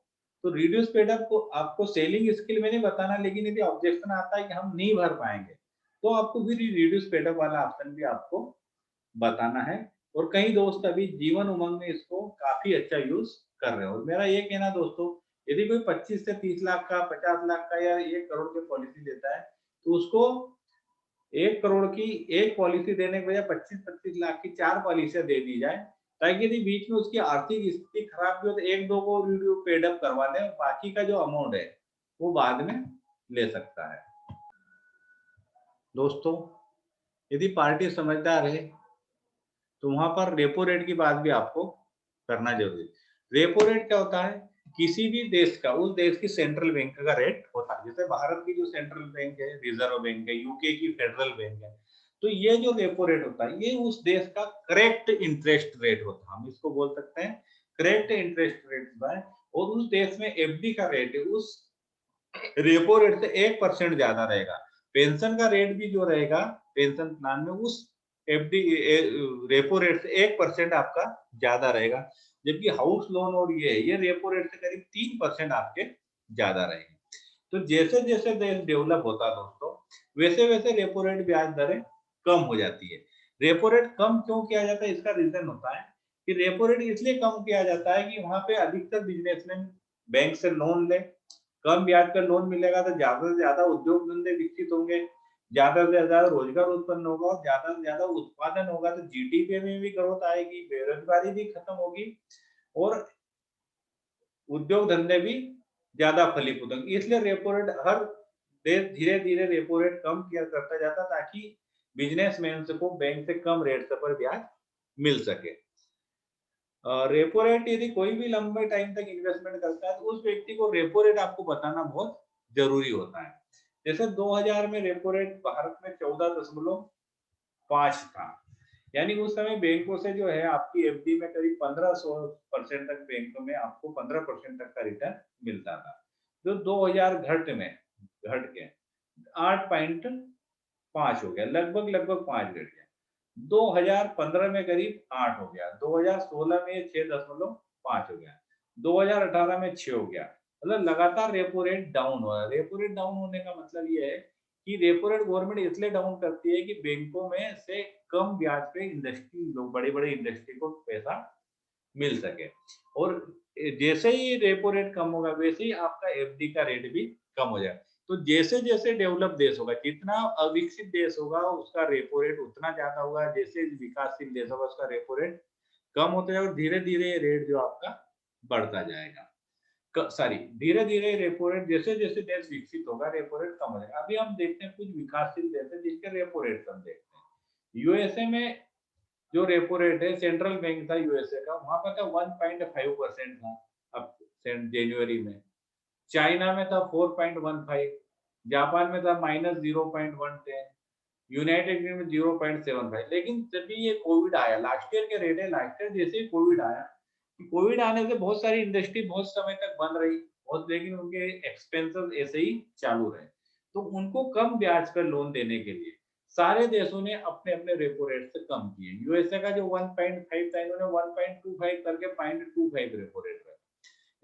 तो रिड्यूस पेड अप को आपको सेलिंग स्किल में नहीं बताना, लेकिन यदि ऑब्जेक्शन आता है कि हम नहीं भर पाएंगे तो आपको फिर रिड्यूस पेड अप वाला ऑप्शन भी आपको बताना है। और कई दोस्त अभी जीवन उमंग में इसको काफी अच्छा यूज कर रहे हो। और मेरा ये कहना दोस्तों, यदि कोई 25 से 30 लाख का, 50 लाख का या 1 करोड़ की पॉलिसी लेता है तो उसको 1 करोड़ की एक पॉलिसी देने के बजाय 25-25 लाख की 4 पॉलिसियां दे दी जाए, ताकि यदि बीच में उसकी आर्थिक स्थिति खराब भी हो तो 1-2 को रिव्यू पेड अप करवा दें, बाकी का जो अमाउंट है वो बाद में ले सकता है। दोस्तों यदि पार्टी समझदार है तो वहां पर रेपो रेट की बात भी आपको करना जरूरी है। रेपो रेट क्या होता है? किसी भी देश का, उस देश की सेंट्रल बैंक का रेट होता है। जैसे भारत की जो सेंट्रल बैंक है, रिजर्व बैंक है, यूके की फेडरल बैंक है, तो ये जो रेपो रेट होता है ये उस देश का करेक्ट इंटरेस्ट रेट होता है, हम इसको बोल सकते हैं करेक्ट इंटरेस्ट रेट है। और उस देश में एफडी का रेट है उस रेपो रेट से 1% ज्यादा रहेगा। पेंशन का रेट भी जो रहेगा पेंशन प्लान में उस एफडी रेपो रेट से 1% आपका ज्यादा रहेगा, जबकि हाउस लोन और ये रेपो रेट से करीब 3% आपके ज्यादा रहेंगे। तो जैसे जैसे देश डेवलप होता है दोस्तों, वैसे वैसे रेपो रेट ब्याज दरें कम हो जाती है। रेपो रेट कम क्यों किया जाता है, इसका रीजन होता है कि रेपो रेट इसलिए कम किया जाता है कि वहां पे अधिकतर बिजनेसमैन बैंक से लोन ले, कम ब्याज पर लोन मिलेगा तो ज्यादा से ज्यादा उद्योग धंधे विकसित होंगे, ज्यादा से ज्यादा रोजगार उत्पन्न होगा और ज्यादा से ज्यादा उत्पादन होगा, तो जीडीपी में भी ग्रोथ आएगी, बेरोजगारी भी खत्म होगी और उद्योग धंधे भी ज्यादा फलीभूत होंगे। इसलिए रेपो रेट हर देश धीरे धीरे रेपो रेट कम किया करता जाता, ताकि बिजनेसमैन को बैंक से कम रेट पर ब्याज मिल सके। रेपो रेट यदि कोई भी लंबे टाइम तक इन्वेस्टमेंट करता है तो उस व्यक्ति को रेपो रेट आपको बताना बहुत जरूरी होता है। जैसे 2000 में रेपो रेट भारत में 14.5 था, यानी उस समय बैंकों से जो है आपकी एफडी में करीब 1500% तक बैंकों में आपको 15% तक का रिटर्न मिलता था, जो 2000 घट के 8.5 हो गया, लगभग लगभग 5 घट गया। 2015 में करीब 8 हो गया, 2016 में 6.5 हो गया, 2018 में 6 हो गया। मतलब लगातार रेपो रेट डाउन हो रहा है। रेपो रेट डाउन होने का मतलब ये है कि रेपो रेट गवर्नमेंट इसलिए डाउन करती है कि बैंकों में से कम ब्याज पे इंडस्ट्री, लोग बड़े बड़े इंडस्ट्री को पैसा मिल सके। और जैसे ही रेपो रेट कम होगा वैसे ही आपका एफडी का रेट भी कम हो जाएगा। तो जैसे जैसे डेवलप देश होगा, जितना अविकसित देश होगा उसका रेपो रेट उतना ज्यादा होगा, जैसे विकासशील देश होगा उसका रेपो रेट कम होता जाएगा, और धीरे धीरे रेट जो आपका बढ़ता जाएगा। सॉरी, धीरे धीरे रेपो रेट, जैसे जैसे देश विकसित होगा रेपो रेट कम हो जाएगा। अभी हम देखते हैं कुछ विकासशील देश है जिनके रेपो रेट कम देखते हैं। यूएसए में जो रेपो रेट है, सेंट्रल बैंक था यूएसए का, वहां पर था 1.5% था अब जनवरी में। चाइना में था 4.15, जापान में था -0.110, यूनाइटेड किंगडम में 0.75। लेकिन जब भी ये कोविड आया, लास्ट ईयर के रेट है, लास्ट ईयर जैसे ही कोविड आया, कोविड आने से बहुत सारी इंडस्ट्री बहुत समय तक बंद रही, बहुत, लेकिन उनके एक्सपेंसेस ऐसे ही चालू रहे। तो उनको कम ब्याज पर लोन देने के लिए सारे देशों ने अपने अपने रेपो रेट से कम किए। यूएसए का जो 1.5 था, इन्होंने 1.25 करके 0.25 रेपो रेट रखा।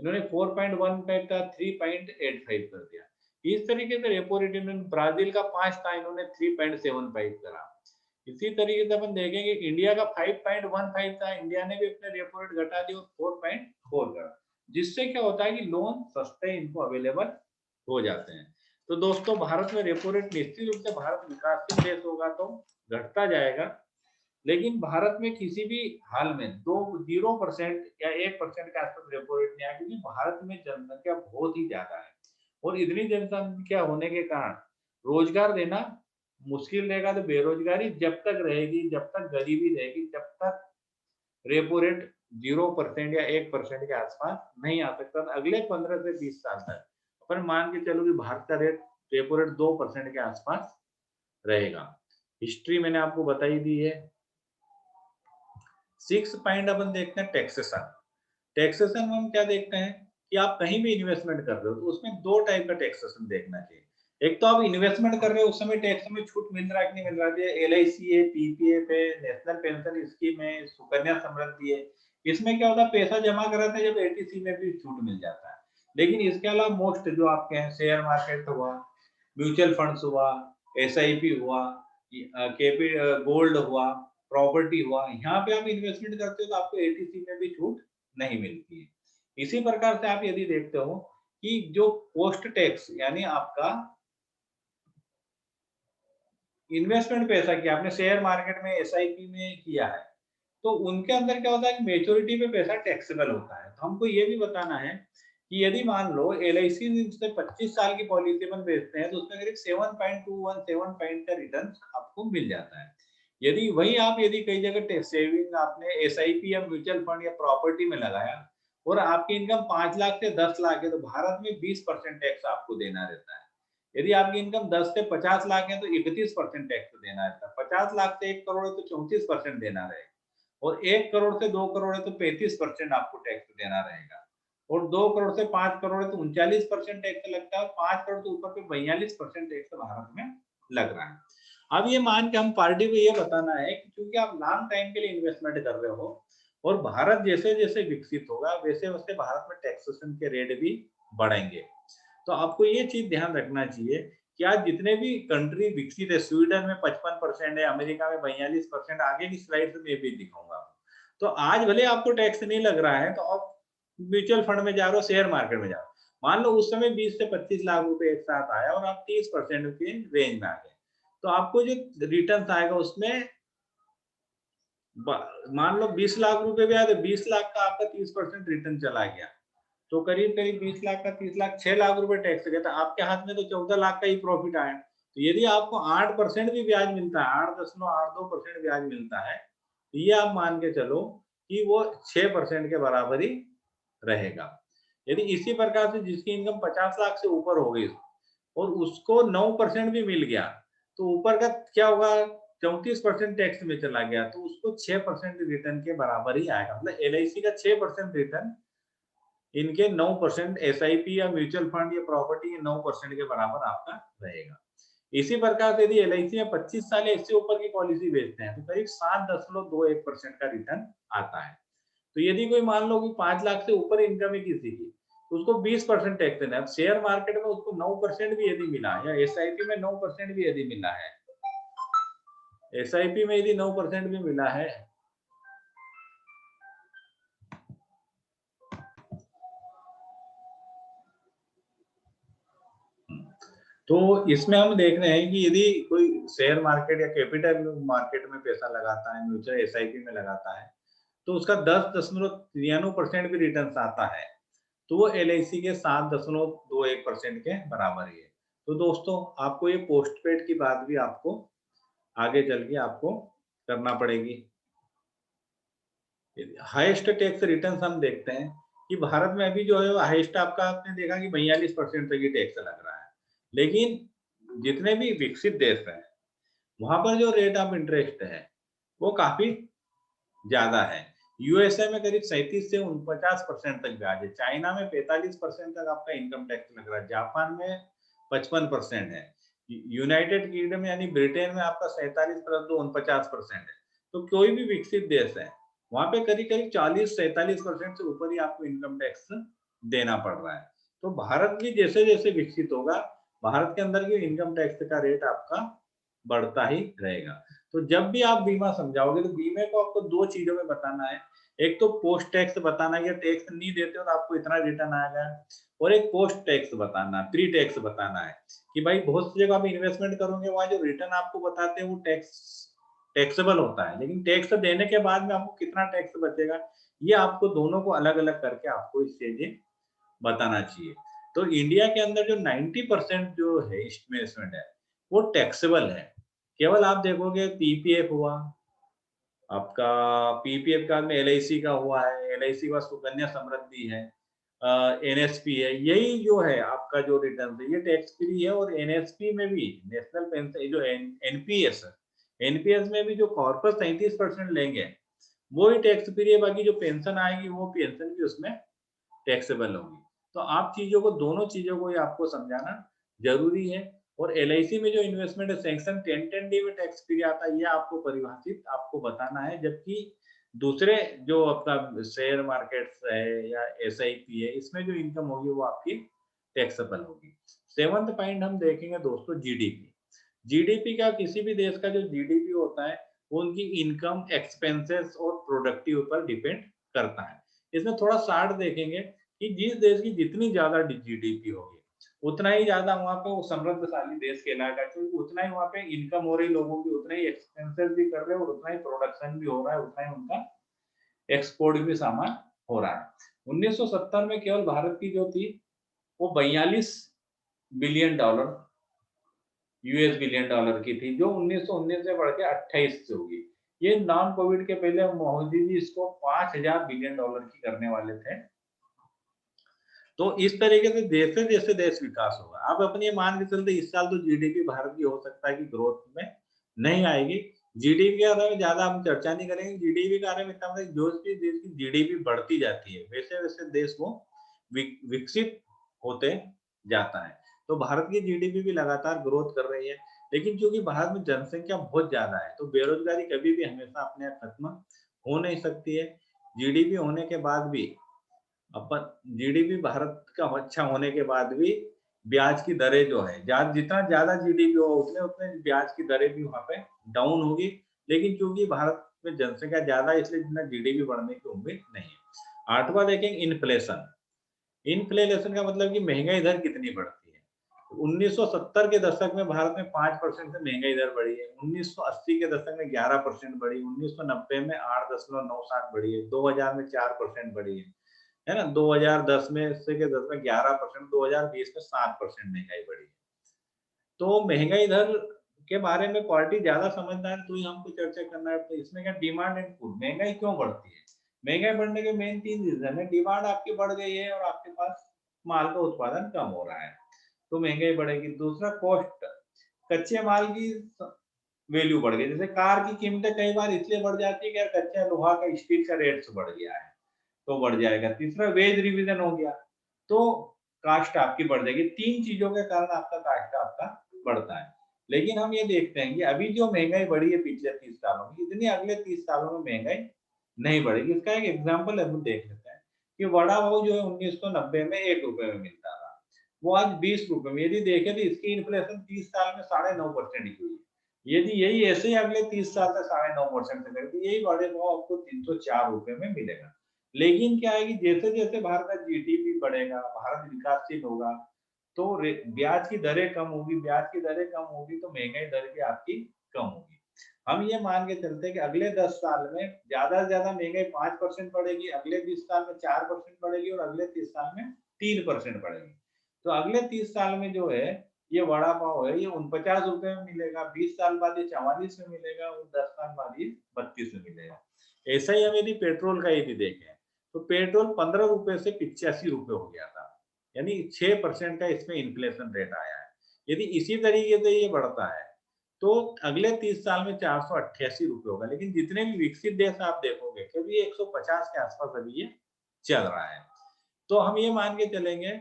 इन्होंने 4.15 का 3.85 कर दिया। इस तरीके से रेपो रेट इन्होंने, ब्राजील का 5 था, इन्होंने 3.75 करा। इसी तरीके से अपन देखेंगे इंडिया का 5.15 था, इंडिया ने भी अपने रेपो रेट घटा दिया और 4.4 करा। जिससे क्या होता है कि लोन सस्ते इनको अवेलेबल हो जाते हैं। तो दोस्तों, भारत में रेपो रेट निश्चित रूप से, भारत विकासशील देश होगा तो घटता जाएगा, लेकिन भारत में किसी भी हाल में 0% या 1% के आसपास रेपो रेट नहीं आया, क्योंकि भारत में जनसंख्या बहुत ही ज्यादा है, और इतनी जनसंख्या होने के कारण रोजगार देना मुश्किल रहेगा। तो बेरोजगारी जब तक रहेगी, जब तक गरीबी रहेगी, जब तक रेपो रेट 0% या 1% के आसपास नहीं आ सकता। अगले 15 से 20 साल तक अपन मान के चलो कि भारत का रेपो रेट 2% के आसपास रहेगा। हिस्ट्री मैंने आपको बताई दी है। 6 पॉइंट अपन देखते हैं, टैक्सेशन। टैक्सेशन में हम क्या देखते हैं कि आप कहीं भी इन्वेस्टमेंट कर रहे हो तो उसमें दो टाइप का टैक्सेशन देखना चाहिए। एक तो आप इन्वेस्टमेंट कर रहे हो, उस समय टैक्स में छूट मिल रहा है कि नहीं मिल रहा है। एलआईसी है, पीपीएफ है, नेशनल पेंशन स्कीम है, सुकन्या समृद्धि है, इसमें क्या होता है, पैसा जमा कराते हैं जब एटीसी में भी छूट मिल जाता है। लेकिन इसके अलावा मोस्ट जो आपके हैं, शेयर मार्केट हुआ, म्यूचुअल फंड्स हुआ, एसआईपी हुआ, गोल्ड हुआ, प्रॉपर्टी हुआ, यहाँ पे आप इन्वेस्टमेंट करते हो तो आपको एटीसी में भी छूट नहीं मिलती है। इसी प्रकार से आप यदि देखते हो कि जो पोस्ट टैक्स, यानी आपका इन्वेस्टमेंट पैसा किया आपने शेयर मार्केट में, एसआईपी में किया है, तो उनके अंदर क्या होता है कि मेच्योरिटी पे पैसा टैक्सेबल होता है। तो हमको ये भी बताना है कि यदि मान लो एलआईसी से 25 साल की पॉलिसी अपन बेचते हैं तो उसमें करीब 7.217 पॉइंट का रिटर्न आपको मिल जाता है। यदि वही आप यदि कई जगह सेविंग आपने एसआईपी या म्यूचुअल फंड या प्रॉपर्टी में लगाया और आपकी इनकम 5 लाख से 10 लाख है, तो भारत में 20% टैक्स आपको देना रहता है। यदि आपकी इनकम 10 से 50 लाख है तो 31% टैक्स देना रहता है। 50 लाख से 1 करोड़ है तो 34% देना रहेगा, और 1 करोड़ से 2 करोड़ है तो 35% आपको टैक्स देना रहेगा, और 2 करोड़ से 5 करोड़ है तो 39% टैक्स लगता है, और 5 करोड़ से ऊपर पे 42% टैक्स भारत में लग रहा है। अब ये मान के हम पार्टी को ये बताना है कि क्योंकि आप लॉन्ग टाइम के लिए इन्वेस्टमेंट कर रहे हो और भारत जैसे जैसे विकसित होगा वैसे वैसे भारत में टैक्सेशन के रेट भी बढ़ेंगे। तो आपको ये चीज ध्यान रखना चाहिए कि आज जितने भी कंट्री विकसित है, स्वीडन में 55% है, अमेरिका में 42%, आगे की स्लाइड में भी दिखाऊंगा। तो आज भले आपको टैक्स नहीं लग रहा है तो आप म्यूचुअल फंड में जा रहे हो, शेयर मार्केट में जा रहे हो, मान लो उस समय 20 से 25 लाख रुपए एक साथ आया और आप 30% के रेंज में आ गए, तो आपको जो रिटर्न आएगा उसमें मान लो 20 लाख रुपए भी आए तो 20 लाख का आपका 30% रिटर्न चला गया, तो करीब करीब 20 लाख का 30 लाख 6 लाख रुपए टैक्स गया, तो आपके हाथ में तो 14 लाख का ही प्रॉफिट आया। तो यदि आपको 8% भी ब्याज मिलता है, 8.82% ब्याज मिलता है, तो ये आप मान के चलो कि वो 6% के बराबर ही रहेगा। यदि इसी प्रकार से जिसकी इनकम 50 लाख से ऊपर हो गई और उसको 9% भी मिल गया, तो ऊपर का क्या होगा, 34% टैक्स में चला गया, तो उसको 6% रिटर्न के बराबर ही आएगा। मतलब एलआईसी का 6% रिटर्न इनके 9% एसआईपी या म्यूचुअल फंड या प्रॉपर्टी के 9% के बराबर आपका रहेगा। इसी प्रकार से यदि एलआईसी में 25 साल या इससे ऊपर की पॉलिसी बेचते हैं तो करीब 7.21% का रिटर्न आता है। तो यदि कोई मान लो कि 5 लाख से ऊपर इनकम है किसी की, तो उसको 20% टैक्स देना है। अब शेयर मार्केट में उसको 9% भी यदि मिला या एसआईपी में 9% भी यदि मिला है, एसआईपी में यदि 9% भी मिला है तो इसमें हम देख रहे हैं कि यदि कोई शेयर मार्केट या कैपिटल मार्केट में पैसा लगाता है, म्यूचुअल एसआईपी में लगाता है, तो उसका 10.93% भी रिटर्न आता है, तो वो एलआईसी के 7.21% के बराबर ही है। तो दोस्तों आपको ये पोस्टपेड की बात भी आपको आगे चल के आपको करना पड़ेगी। हाईएस्ट टैक्स रिटर्न्स हम देखते हैं कि भारत में अभी जो है हाईएस्ट आपका आपने देखा कि 42% तक ही टैक्स लग रहा है। लेकिन जितने भी विकसित देश हैं, वहां पर जो रेट ऑफ इंटरेस्ट है वो काफी ज्यादा है। यूएसए में करीब 37 से 49% तक ब्याज है। चाइना में 45% तक आपका इनकम टैक्स लग रहा है। जापान में 55% है। यूनाइटेड किंगडम यानी ब्रिटेन में आपका 47% तो 49% है। तो कोई भी विकसित देश है वहां पे करीब करीब 40-47% से ऊपर ही आपको इनकम टैक्स देना पड़ रहा है। तो भारत भी जैसे जैसे विकसित होगा, भारत के अंदर भी इनकम टैक्स का रेट आपका बढ़ता ही रहेगा। तो जब भी आप बीमा समझाओगे तो बीमे को आपको दो चीजों में बताना है। एक तो पोस्ट टैक्स बताना है, टैक्स नहीं देते हो तो आपको इतना रिटर्न आएगा, और एक पोस्ट टैक्स बताना, प्री टैक्स बताना है कि भाई बहुत सी जगह आप इन्वेस्टमेंट करोगे, वहां जो रिटर्न आपको बताते हैं वो टैक्सेबल होता है, लेकिन टैक्स देने के बाद में आपको कितना टैक्स बचेगा, ये आपको दोनों को अलग अलग करके आपको इस चीजें बताना चाहिए। तो इंडिया के अंदर जो 90% जो है इन्वेस्टमेंट है वो टैक्सेबल है। केवल आप देखोगे पीपीएफ हुआ आपका, पीपीएफ का में एलआईसी का हुआ है, एलआईसी का सुकन्या समृद्धि है, एनएसपी है, यही जो है आपका जो रिटर्न है ये टैक्स फ्री है। और एनएसपी में भी नेशनल पेंशन जो एनपीएस है, एनपीएस में भी जो कॉर्पस 37% लेंगे वो ही टैक्स फ्री है, बाकी जो पेंशन आएगी वो पेंशन भी उसमें टैक्सेबल होगी। तो आप चीज़ों को दोनों चीज़ों को ही आपको समझाना ज़रूरी है। और एलआईसी में जो इन्वेस्टमेंट है सैंक्शन 10 डे में टैक्स फ्री आता है, ये आपको परिभाषित आपको बताना है। जबकि दूसरे जो आपका शेयर मार्केट्स है या एसआईपी है, इसमें जो इनकम होगी वो आपकी टैक्सेबल होगी। 7th पॉइंट हम देखेंगे दोस्तों जीडीपी। जीडीपी का किसी भी देश का जो जीडीपी होता है वो उनकी इनकम, एक्सपेंसेस और प्रोडक्टिव पर डिपेंड करता है। इसमें थोड़ा शार्ट देखेंगे कि जिस देश की जितनी ज्यादा जीडीपी होगी उतना ही ज्यादा वहां पे वो समृद्धशाली देश कहलाएगा, क्योंकि उतना ही वहां पे इनकम हो रही लोगों की, उतना ही एक्सपेंसेस भी कर रहे हैं और उतना ही प्रोडक्शन भी हो रहा है, उतना ही उनका एक्सपोर्ट भी सामान हो रहा है। 1970 में केवल भारत की जो थी वो 42 billion dollar US billion dollar की थी, जो 1919 से बढ़ के 28 से होगी। ये नॉन कोविड के पहले मोदी जी इसको 5000 बिलियन डॉलर की करने वाले थे। तो इस तरीके से जैसे जैसे देश विकास होगा, आप अपनी ये मान के चलते इस साल तो जीडीपी भारत की हो सकता है कि ग्रोथ में नहीं आएगी। जीडीपी के बारे में ज्यादा हम चर्चा नहीं करेंगे। जीडीपी के बारे में इतना मतलब जो भी देश की जीडीपी बढ़ती जाती है वैसे वैसे देश वो विकसित होते जाता है। तो भारत की जीडीपी भी लगातार ग्रोथ कर रही है। लेकिन क्योंकि भारत में जनसंख्या बहुत ज्यादा है तो बेरोजगारी कभी भी हमेशा अपने आप खत्म हो नहीं सकती है। जीडीपी होने के बाद भी अपन जीडीपी भारत का अच्छा होने के बाद भी ब्याज की दरें जो है जितना ज्यादा जीडीपी होगा उतने उतने ब्याज की दरें भी वहां पे डाउन होगी। लेकिन क्योंकि भारत में जनसंख्या ज्यादा है इसलिए जितना जीडीपी बढ़ने की उम्मीद नहीं है। 8वां देखेंगे इन्फ्लेशन। इन्फ्लेशन का मतलब कि महंगाई दर कितनी बढ़ती है। 1970 के दशक में भारत में 5% से महंगाई दर बढ़ी है, 1980 के दशक में 11% बढ़ी, 1990 में 8.97 बढ़ी है, 2000 में 4% बढ़ी है ना, 2010 में से के 10 में 11%, 2020 में 7% महंगाई बढ़ी है। तो महंगाई दर के बारे में पार्टी ज्यादा समझदार है तो ही हमको चर्चा करना है। तो इसमें क्या डिमांड एंड पुल, महंगाई क्यों बढ़ती है? महंगाई बढ़ने के मेन 3 रीजन है। डिमांड आपकी बढ़ गई है और आपके पास माल का उत्पादन कम हो रहा है तो महंगाई बढ़ेगी। दूसरा कॉस्ट, कच्चे माल की वैल्यू बढ़ गई। जैसे कार की कीमतें कई बार इसलिए बढ़ जाती है कि यार कच्चा लोहा का, स्टील का रेट बढ़ गया है तो बढ़ जाएगा। तीसरा वेज रिवीजन हो गया तो कास्ट आपकी बढ़ जाएगी। 3 चीजों के कारण आपका कास्ट आपका बढ़ता है। लेकिन हम ये देखते हैं कि अभी जो महंगाई बढ़ी है पिछले 30 सालों में, इतनी अगले 30 सालों में महंगाई नहीं बढ़ेगी। इसका एक एग्जाम्पल हम देख लेते हैं कि वड़ा पाव जो है 1990 में 1 रुपए में मिलता था, वो आज 20 रुपए में। यदि देखें तो इसकी इन्फ्लेशन 30 साल में 9.5% की हुई है। यदि यही ऐसे ही अगले 30 साल तक 9.5% से करें, यही बड़े भाव आपको 304 रुपए में मिलेगा। लेकिन क्या है कि जैसे-जैसे भारत का जीडीपी बढ़ेगा, भारत विकासशील होगा, तो रे ब्याज की दरें कम होगी, ब्याज की दरें कम होगी तो महँगाई दर भी आपकी कम होगी। हम ये मान के चलते हैं कि अगले 10 साल में ज़्यादा से ज़्यादा महँगाई 5% बढ़ेगी, अगले 20 साल में 4% बढ़ेगी और अगले 30 साल में 3% बढ़ेगी। तो अगले 30 साल में जो है, ये वड़ा पाव है, ये ₹49 में मिलेगा, 20 साल बाद ये 44 में मिलेगा और 10 साल बाद ये 32 में मिलेगा। ऐसा ही हम यदि पेट्रोल का यदि देखें, तो पेट्रोल ₹15 से ₹85 हो गया था। यानी 6% का इसमें इन्फ्लेशन रेट आया है। यदि इसी तरीके से ये बढ़ता है, तो अगले 30 साल में ₹488 होगा। लेकिन जितने भी विकसित देश आप देखोगे, कभी 150 के आस-पास अभी ये चल रहा है। तो हम ये मान के चलेंगे,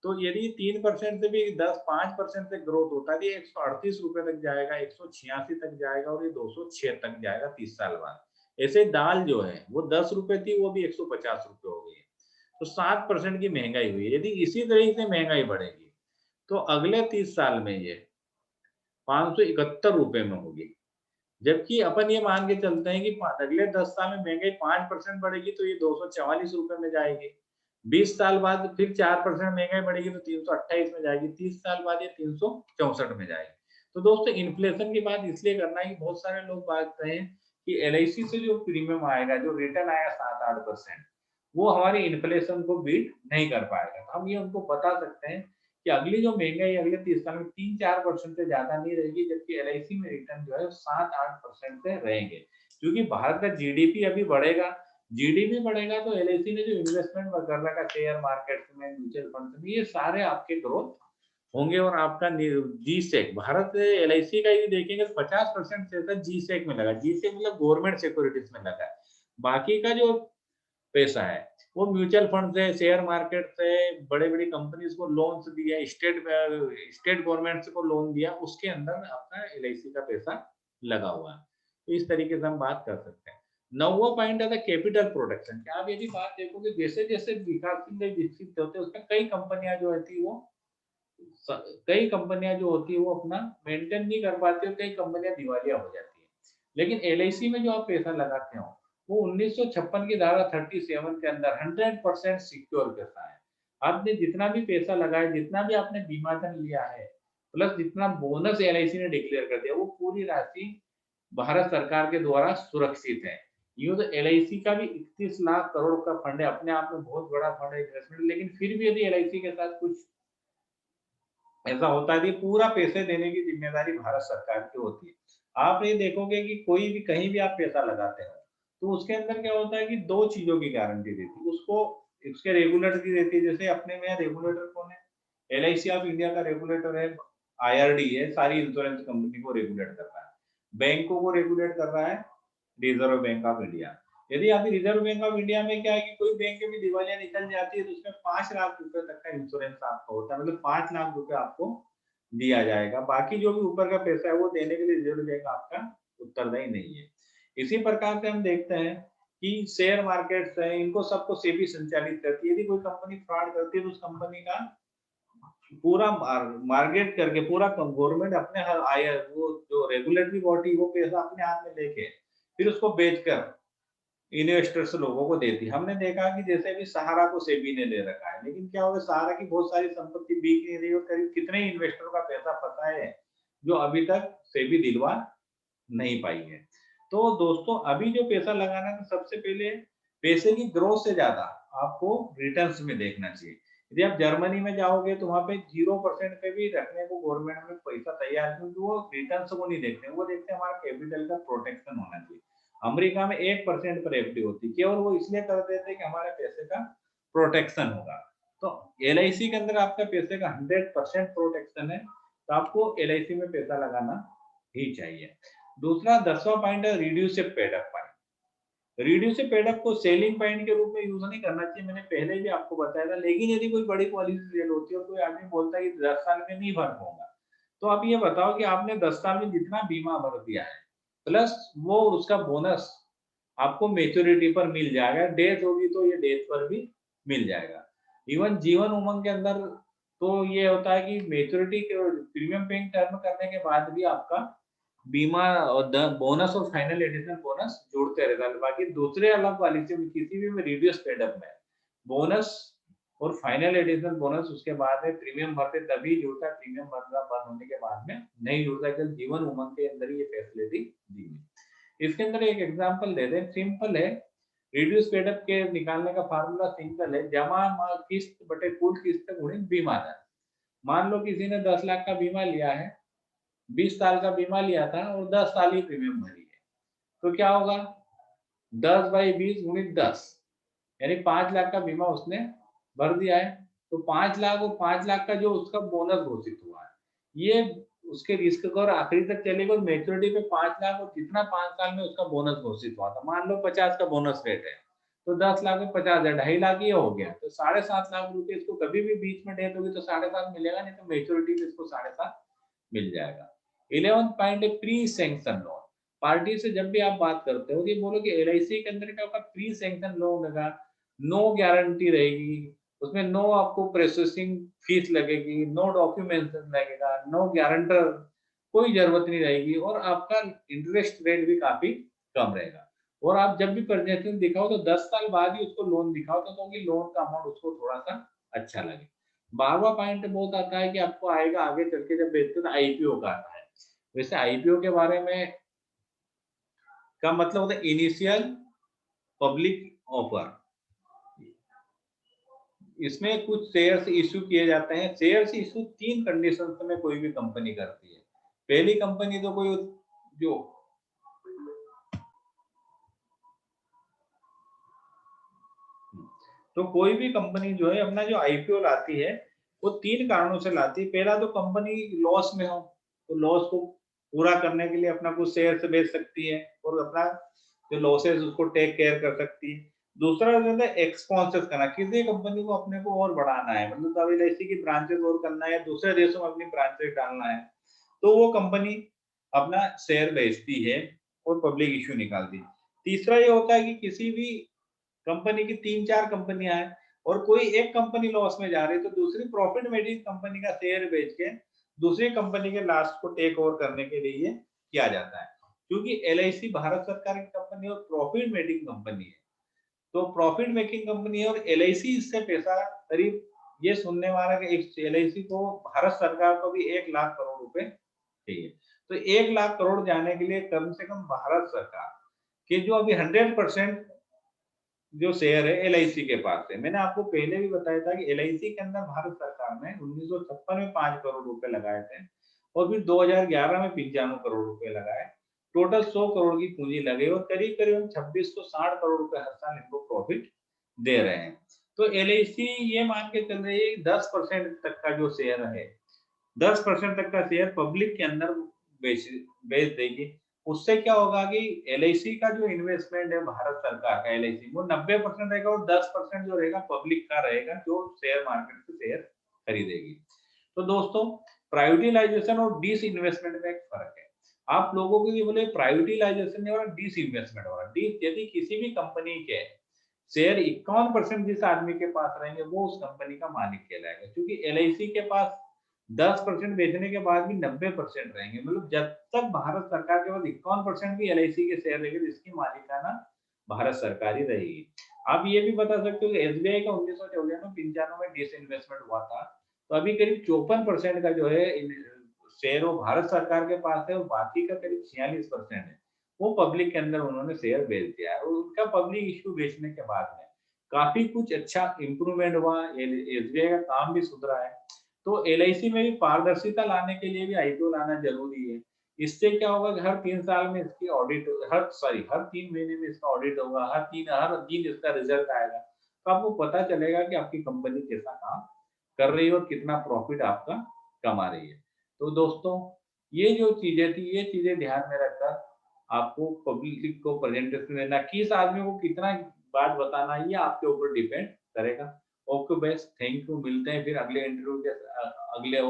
तो यदि 3% से भी 10 5% से ग्रोथ होता है, तो ये ₹138 तक जाएगा, 186 तक जाएगा और ये 206 तक जाएगा 30 साल बाद। ऐसे दाल जो है, वो ₹10 थी, वो भी ₹150 हो गई है। तो 7% की महँगाई हुई है। यदि इसी तरीके से महँगाई बढ़ेगी, तो अगले 30 साल में ये ₹571 में होगी। जबकि अपन ये मान के चलते हैं कि अगले 10 साल में महँगाई 5% बढ़ेगी तो ये ₹244 में जाएगी। 20 साल बाद फिर 4% महँगाई बढ़ेगी तो 328 में जाएगी, 30 साल बाद ये 364 में जाएगी। तो दोस्तों इन्फ्लेशन की बात इसलिए करना है कि बहुत सारे लोग बात करें कि एलआईसी से जो प्रीमियम आएगा, जो रिटर्न आएगा 7-8%, वो हमारी इन्फ्लेशन को बीट नहीं कर पाएगा। तो हम ये उनको बता सकते हैं कि अगली जो महँगाई अगले 30 साल में 3-4% से ज़्यादा नहीं रहेगी, जबकि एलआईसी में रिटर्न जो है 7-8% से रहेंगे। क्योंकि भारत का जीडीपी अभी बढ़ेगा, जीडीपी बढ़ेगा तो एलआईसी ने जो इन्वेस्टमेंट कर रखा है शेयर मार्केट में, म्यूचुअल फंड्स में, ये सारे आपके ग्रोथ होंगे और आपका जी-सेक भारत एलआईसी का यदि देखेंगे तो 50% से ज़्यादा जी-सेक में लगा है। जी-सेक मतलब गवर्नमेंट सिक्योरिटीज़ में लगा है। बाकी का जो पैसा है, वो म्यूचुअल फंड से, शेयर मार्केट से, बड़ी-बड़ी कंपनीज़ को लोन्स दिए, स्टेट गवर्नमेंट्स को लोन दिया, उसके अंदर आपका एलआईसी का पैसा लगा हुआ है। तो इस तरीके से हम बात कर सकते हैं। 9वाँ पॉइंट आता है कैपिटल प्रोटेक्शन कि आप यदि बात देखोगे जैसे-जैसे विकासशील देश विकसित होते हैं, उसमें कई कंपनियाँ जो होती हैं वो स कई कंपनियाँ जो होती हैं वो अपना मेंटेन नहीं कर पाती और कई कंपनियाँ दिवालिया हो जाती हैं। लेकिन एलआईसी में जो आप पैसा लगाते हो, वो 1956 की धारा 37 के अंदर 100% सिक्योर पैसा है। आपने जितना भी पैसा लगाया, जितना भी आपने बीमा धन लिया है, प्लस जितना बोनस एलआईसी ने डिक्लेयर कर दिया, वो पूरी राशि भारत सरकार के द्वारा सुरक्षित है। यूँ तो एलआईसी का भी 31 लाख करोड़ का फंड है, अपने आप में बहुत बड़ा फंड है इन्वेस्टमेंट, लेकिन फिर भी यदि एलआईसी के साथ कुछ ऐसा होता है कि पूरा पैसे देने की ज़िम्मेदारी भारत सरकार की होती है। आप ये देखोगे कि कोई भी कहीं भी आप पैसा लगाते हो, तो उसके अंदर क्या होता है कि 2 चीज़ों की गारंटी देती है। उसको उसके रेगुलेटर की देती है, जैसे अपने में रेगुलेटर कौन है? एलआईसी ऑफ इंडिया का रेगुलेटर है, आईआरडी है, सारी इंश्योरेंस कंपनी को रेगुलेट कर रहा है। बैंकों को रेगुलेट कर रहा है रिज़र्व बैंक ऑफ इंडिया। यदि अभी रिज़र्व बैंक ऑफ इंडिया में क्या है कि कोई बैंक भी दिवालिया निकल जाती है तो उसमें 5 लाख रुपए तक का इंश्योरेंस आपका होता है, मतलब 5 लाख रुपए आपको दिया जाएगा। बाकी जो भी ऊपर का पैसा है वो देने के लिए रिज़र्व बैंक आपका उत्तरदायी नहीं है। इसी प्रकार से हम देखते हैं कि शेयर मार्केट्स हैं, इनको सबको सेबी संचालित करती है। यदि कोई कंपनी फ्रॉड करती है तो उस कंपनी का पूरा मार्केट करके पूरा गवर्नमेंट अपने आया वो जो रेगुलेटरी बॉडी वो पैसा अपने हाथ में लेके फिर उसको बेचकर इन्वेस्टर्स लोगों को देती है। हमने देखा कि जैसे अभी सहारा को सेबी ने ले रखा है, लेकिन क्या होगा सहारा की बहुत सारी संपत्ति बिक नहीं रही और करीब कितने इन्वेस्टर का पैसा फँसा है, जो अभी तक सेबी दिलवा नहीं पाई है। तो दोस्तों अभी जो पैसा लगाना है तो सबसे पहले पैसे की ग्रोथ से ज़्यादा आपको रिटर्न्स में देखना चाहिए। यदि आप जर्मनी में जाओगे तो वहाँ पे 0% पे भी रखने को गवर्नमेंट में पैसा तैयार है, क्योंकि वो रिटर्न्स को नहीं देखते हैं, वो देखते हैं हमारा कैपिटल का प्रोटेक्शन होना चाहिए। अमेरिका में 1% पर एफडी होती है, केवल वो इसलिए कर देते हैं कि हमारे पैसे का प्रोटेक्शन होगा। तो एलआईसी के अंदर आपका पैसे का 100% प्रोटेक्शन है, तो आपको एलआईसी में पैसा लगाना ही चाहिए। दूसरा 10वां पॉइंट है reduced paid up point. Reduced paid up को सेलिंग पॉइंट के रूप में यूज़ नहीं करना चाहिए, मैंने पहले भी आपको बताया था। लेकिन यदि कोई बड़ी पॉलिसी सेल होती है और कोई आदमी बोलता है कि 10 साल में नहीं भर पाऊँगा, तो आप ये बताओ कि आपने 10 साल में जितना बीमा भर दिया है, प्लस वो उसका बोनस आपको मैच्योरिटी पर मिल जाएगा, डेथ होगी तो ये डेथ पर भी मिल जाएगा। इवन जीवन उमंग के अंदर तो ये होता है कि मैच्योरिटी के प्रीमियम पेइंग टर्म करने के बाद भी आपका बीमा और बोनस और फाइनल एडिशनल बोनस जोड़ते रहता है। बाकी दूसरे अलग पॉलिसी में किसी भी में रिड्यूस पेड अप में बोनस और फाइनल एडिशनल बोनस उसके बाद में प्रीमियम भरते तभी जुड़ता है, प्रीमियम भरना बंद होने के बाद में नहीं जुड़ता। केवल जीवन उमंग के अंदर ही ये फैसिलिटी दी है। इसके अंदर एक एग्जांपल दे दें, सिंपल है। रिड्यूस पेड अप के निकालने का फार्मूला सिंपल है, जमा किस्त बटे कुल किस्त गुणित बीमा दर। मान लो किसी ने 10 लाख का बीमा लिया है, 20 साल का बीमा लिया था और 10 साल ही प्रीमियम भरी है, तो क्या होगा? 10/20 गुणित 10, यानी 5 लाख का बीमा उसने भर दिया है। तो 5 लाख और 5 लाख का जो उसका बोनस घोषित हुआ है, ये उसके रिस्क का और आखिरी तक चलेगा और मैच्योरिटी पे 5 लाख और जितना 5 साल में उसका बोनस घोषित हुआ था, मान लो 50 का बोनस रेट है, तो 10 लाख में 50 है, 2.5 लाख ये हो गया। तो 7.5 लाख रुपए इसको कभी भी बीच में डेथ होगी तो 7.5 मिलेगा, नहीं तो मैच्योरिटी पे इसको 7.5 मिल जाएगा। 11 पॉइंट है प्री सैंक्शन लोन। पार्टी से जब भी आप बात करते हो, ये बोलो कि एलआईसी के अंदर क्या होगा, प्री सैंक्शन लोन लगा, नो गारंटी रहेगी, उसमें नो आपको प्रोसेसिंग फीस लगेगी, नो डॉक्यूमेंटेशन लगेगा, नो गारंटर, कोई जरूरत नहीं रहेगी और आपका इंटरेस्ट रेट भी काफी कम रहेगा। और आप जब भी प्रेजेंटेशन दिखाओ तो 10 साल बाद ही उसको लोन दिखाओ तो लोन का अमाउंट उसको थोड़ा सा अच्छा लगे। 12वां पॉइंट बहुत आता है कि आपको आएगा आगे चल के जब बेचते हो तो आईपीओ का आता है। वैसे आईपीओ के बारे में का मतलब होता है इनिशियल पब्लिक ऑफर। इसमें कुछ शेयर्स इश्यू किए जाते हैं। शेयर्स इश्यू 3 कंडीशंस में कोई भी कंपनी करती है। पहली कंपनी तो कोई जो तो कोई भी कंपनी जो है अपना जो आईपीओ लाती है वो 3 कारणों से लाती है। पहला तो कंपनी लॉस में हो, तो लॉस को पूरा करने के लिए अपना कुछ शेयर से बेच सकती है और अपना जो लॉसेस उसको टेक केयर कर सकती है। दूसरा जो है एक्सपांशन करना, किसी कंपनी को अपने को और बढ़ाना है, मतलब अब एलआईसी की ब्रांचेस और करना है, दूसरे देशों में अपनी ब्रांचेस डालना है, तो वो कंपनी अपना शेयर बेचती है और पब्लिक इश्यू निकालती है। तीसरा ये होता है कि किसी भी कंपनी की 3-4 कंपनियां हैं और कोई एक कंपनी लॉस में जा रही है तो दूसरी प्रॉफिट मेकिंग कंपनी का शेयर बेच के दूसरी कंपनी के लॉस को टेक ओवर करने के लिए ये किया जाता है। क्योंकि एलआईसी भारत सरकार की कंपनी और प्रॉफिट मेकिंग कंपनी है, तो प्रॉफिट मेकिंग कंपनी है और एलआईसी इससे पैसा करीब ये सुनने वाला कि एलआईसी को भारत सरकार को भी 1 लाख करोड़ रुपए चाहिए। तो 1 लाख करोड़ जाने के लिए कम से कम भारत सरकार के जो अभी 100% जो शेयर है एलआईसी के पास है। मैंने आपको पहले भी बताया था कि एलआईसी के अंदर भारत सरकार ने 1956 में 5 करोड़ रुपए लगाए थे और फिर 2011 में 95 करोड़ रुपए लगाए। टोटल 100 करोड़ की पूंजी लगे और करीब-करीब 2660 करोड़ रुपए हर साल इनको प्रॉफिट दे रहे हैं। तो एलआईसी ये मान के चल रही है 10% तक का जो शेयर है, 10% तक का शेयर पब्लिक के अंदर बेच बेच देगी। उससे क्या होगा कि एलआईसी का जो इन्वेस्टमेंट है भारत सरकार का एलआईसी वो 90% रहेगा और 10% जो रहेगा पब्लिक का रहेगा जो शेयर मार्केट से शेयर खरीदेगी। तो दोस्तों प्राइवेटाइजेशन और डिसइन्वेस्टमेंट में एक फर्क है। आप लोगों को ये बोले प्राइवेटाइजेशन नहीं हो रहा, डिसइन्वेस्टमेंट हो रहा। डिस यदि किसी भी कंपनी के शेयर 51% जिस आदमी के पास रहेंगे वो उस कंपनी का मालिक कहलाएगा, क्योंकि एलआईसी के पास 10% बेचने के बाद भी 90% रहेंगे। मतलब जब तक भारत सरकार के पास 51% भी एलआईसी के शेयर रहेंगे, इसकी मालिकाना भारत सरकार ही रहेगी। आप ये भी बता सकते हो कि एसबीआई का 1994 में डिसइन्वेस्टमेंट हुआ था, तो अभी करीब 54% का जो है शेयर वो भारत सरकार के पास है और बाकी का करीब 46% है वो पब्लिक के अंदर उन्होंने शेयर बेच दिया है। और उनका पब्लिक इश्यू बेचने के बाद में काफी कुछ अच्छा इंप्रूवमेंट हुआ, एसबीआई का काम भी सुधरा है। तो एलआईसी में भी पारदर्शिता लाने के लिए भी आईपीओ लाना जरूरी है। इससे क्या होगा कि हर 3 साल में इसकी ऑडिट, हर 3 महीने में इसका ऑडिट होगा, हर दिन इसका रिजल्ट आएगा, तो आपको पता चलेगा कि आपकी कंपनी कैसा काम कर रही है और कितना प्रॉफिट आपका कमा रही है। तो दोस्तों ये जो चीजें थी ये चीजें ध्यान में रखकर आपको पब्लिक को प्रेजेंटेशन देना, किस आदमी को कितना बात बताना, ये आपके ऊपर डिपेंड करेगा। Okay best, thank you. मिलते हैं फिर अगले इंटरव्यू के अगले